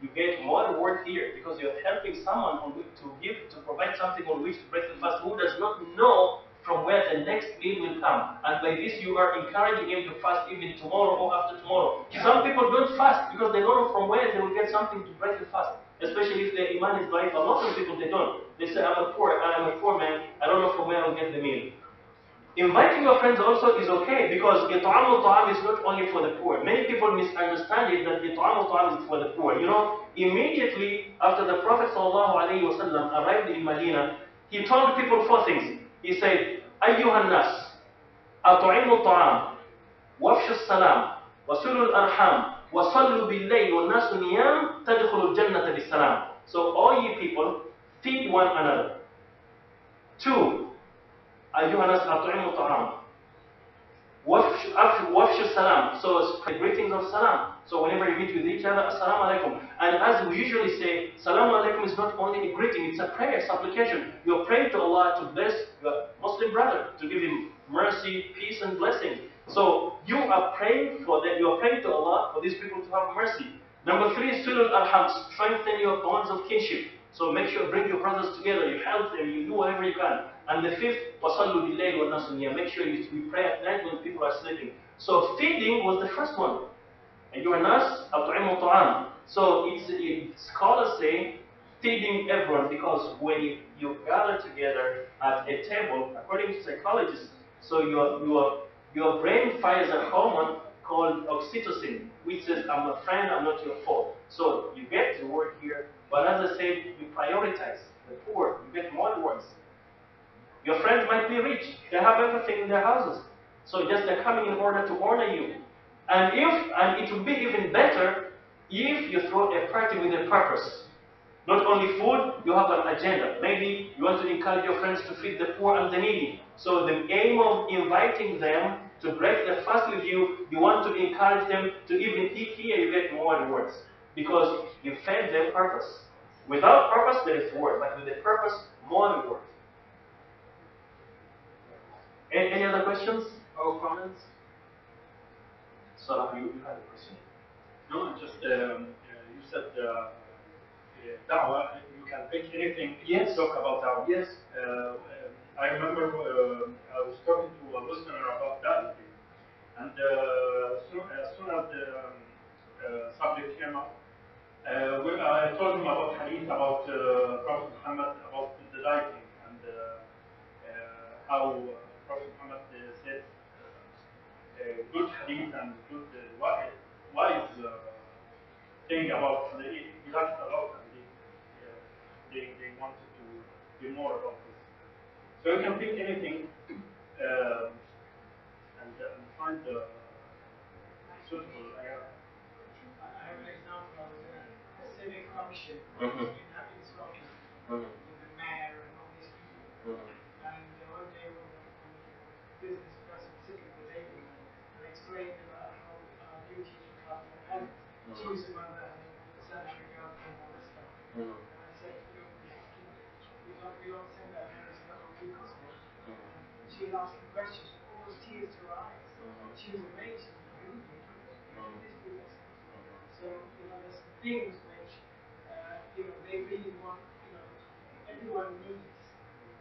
You get more reward here because you're helping someone to provide something on which to break the fast who does not know from where the next meal will come. And by this you are encouraging him to fast even tomorrow or after tomorrow. Some people don't fast because they don't know from where they will get something to break the fast. Especially if their iman is da'if. A lot of people they don't. They say, I'm a poor man, I don't know from where I'll get the meal. Inviting your friends also is okay because it'am ta'am is not only for the poor. Many people misunderstand it that it'am ta'am is for the poor. You know, immediately after the Prophet ﷺ arrived in Medina, he told people four things. He said, أيها الناس أطعموا الطعام وافشوا السلام وصلوا الأرحام وصلوا بالليل والناس نيام تدخلوا الجنة بالسلام. So all ye people, feed one another. 2. أيها الناس أطعموا الطعام وافشوا السلام. So it's greetings of salam. So whenever you meet with each other, assalamu alaikum. And as we usually say, salamu alaikum is not only a greeting, it's a prayer, supplication. You're praying to Allah to bless your Muslim brother, to give him mercy, peace and blessing. So you are praying for them, you're praying to Allah for these people to have mercy. Number 3, silul arham, strengthen your bonds of kinship. So make sure, bring your brothers together, you help them, you do whatever you can. And the 5th, وَصَلُّوا بِاللَّيْلِ وَالنَّاسُ نِيَامٌ. Make sure you pray at night when people are sleeping. So feeding was the first one. And you are nas, أَطْعِمُوا طَعَامٌ. So scholars say feeding everyone, because when you gather together at a table, according to psychologists, so your brain fires a hormone called oxytocin, which says, I'm a friend, I'm not your foe. So you get the word here, but as I said, you prioritize the poor, you get more words. Your friends might be rich, they have everything in their houses. So just they're coming in order to honor you. And it would be even better if you throw a party with a purpose. Not only food, you have an agenda. Maybe you want to encourage your friends to feed the poor and the needy. So the aim of inviting them to break the fast with you, you want to encourage them to even eat here, you get more rewards. Because you fed them purpose. Without purpose, there is reward. But with a purpose, more reward. Any other questions or comments? So you had a question. No, just you said da'wah, you can pick anything Yes. to talk about da'wah. Yes. I remember I was talking to a listener about that, and as soon as the subject came up, I told him about hadith about Prophet Muhammad, about the dieting, and how Prophet Muhammad said good hadith and good wise thing about he liked a lot, and they wanted to be more about this. So you can pick anything and find the suitable. I have an example. I was in a civic function in Scotland with the mayor and all these people. And one day when the business person sitting at the table and explained about how our duties would come to an end. She was a mother and a son and a girlfriend and all this stuff. And I said, look, we don't send our parents to other people's home. And she was asking questions, almost tears to her eyes. She was amazed. She said, really? Do this? So, there's some things which, they really want, everyone needs,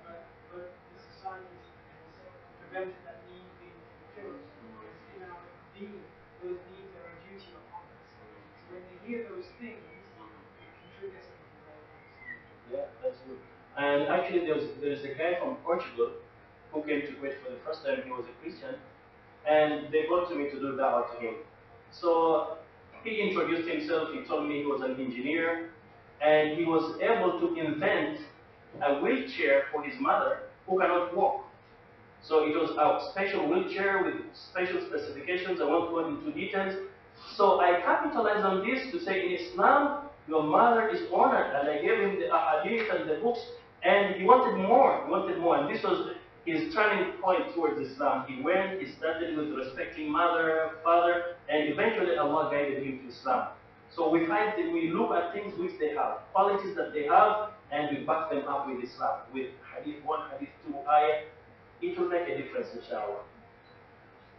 but the society has prevented that need being fulfilled. Because in our being, those needs are a duty upon us. So when they hear those things, it can trigger something very nice. Yeah, that's good. And actually, there's a guy from Portugal who came to Kuwait for the first time. He was a Christian, and they brought to me to do da'wah to him. So he introduced himself. He told me he was an engineer, and he was able to invent a wheelchair for his mother who cannot walk. So it was a special wheelchair with special specifications. I won't go into details. So I capitalized on this to say, in Islam, your mother is honored. And I gave him the ahadith and the books, and he wanted more. He wanted more. And this was his turning point towards Islam. He went, he started with respecting mother, father, and eventually Allah guided him to Islam. So we find that we look at things which they have, qualities that they have, and we back them up with Islam, with hadith 1, hadith 2, ayah. It will make a difference, inshallah.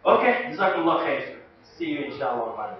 Okay, Jazakallah khair. See you, inshallah.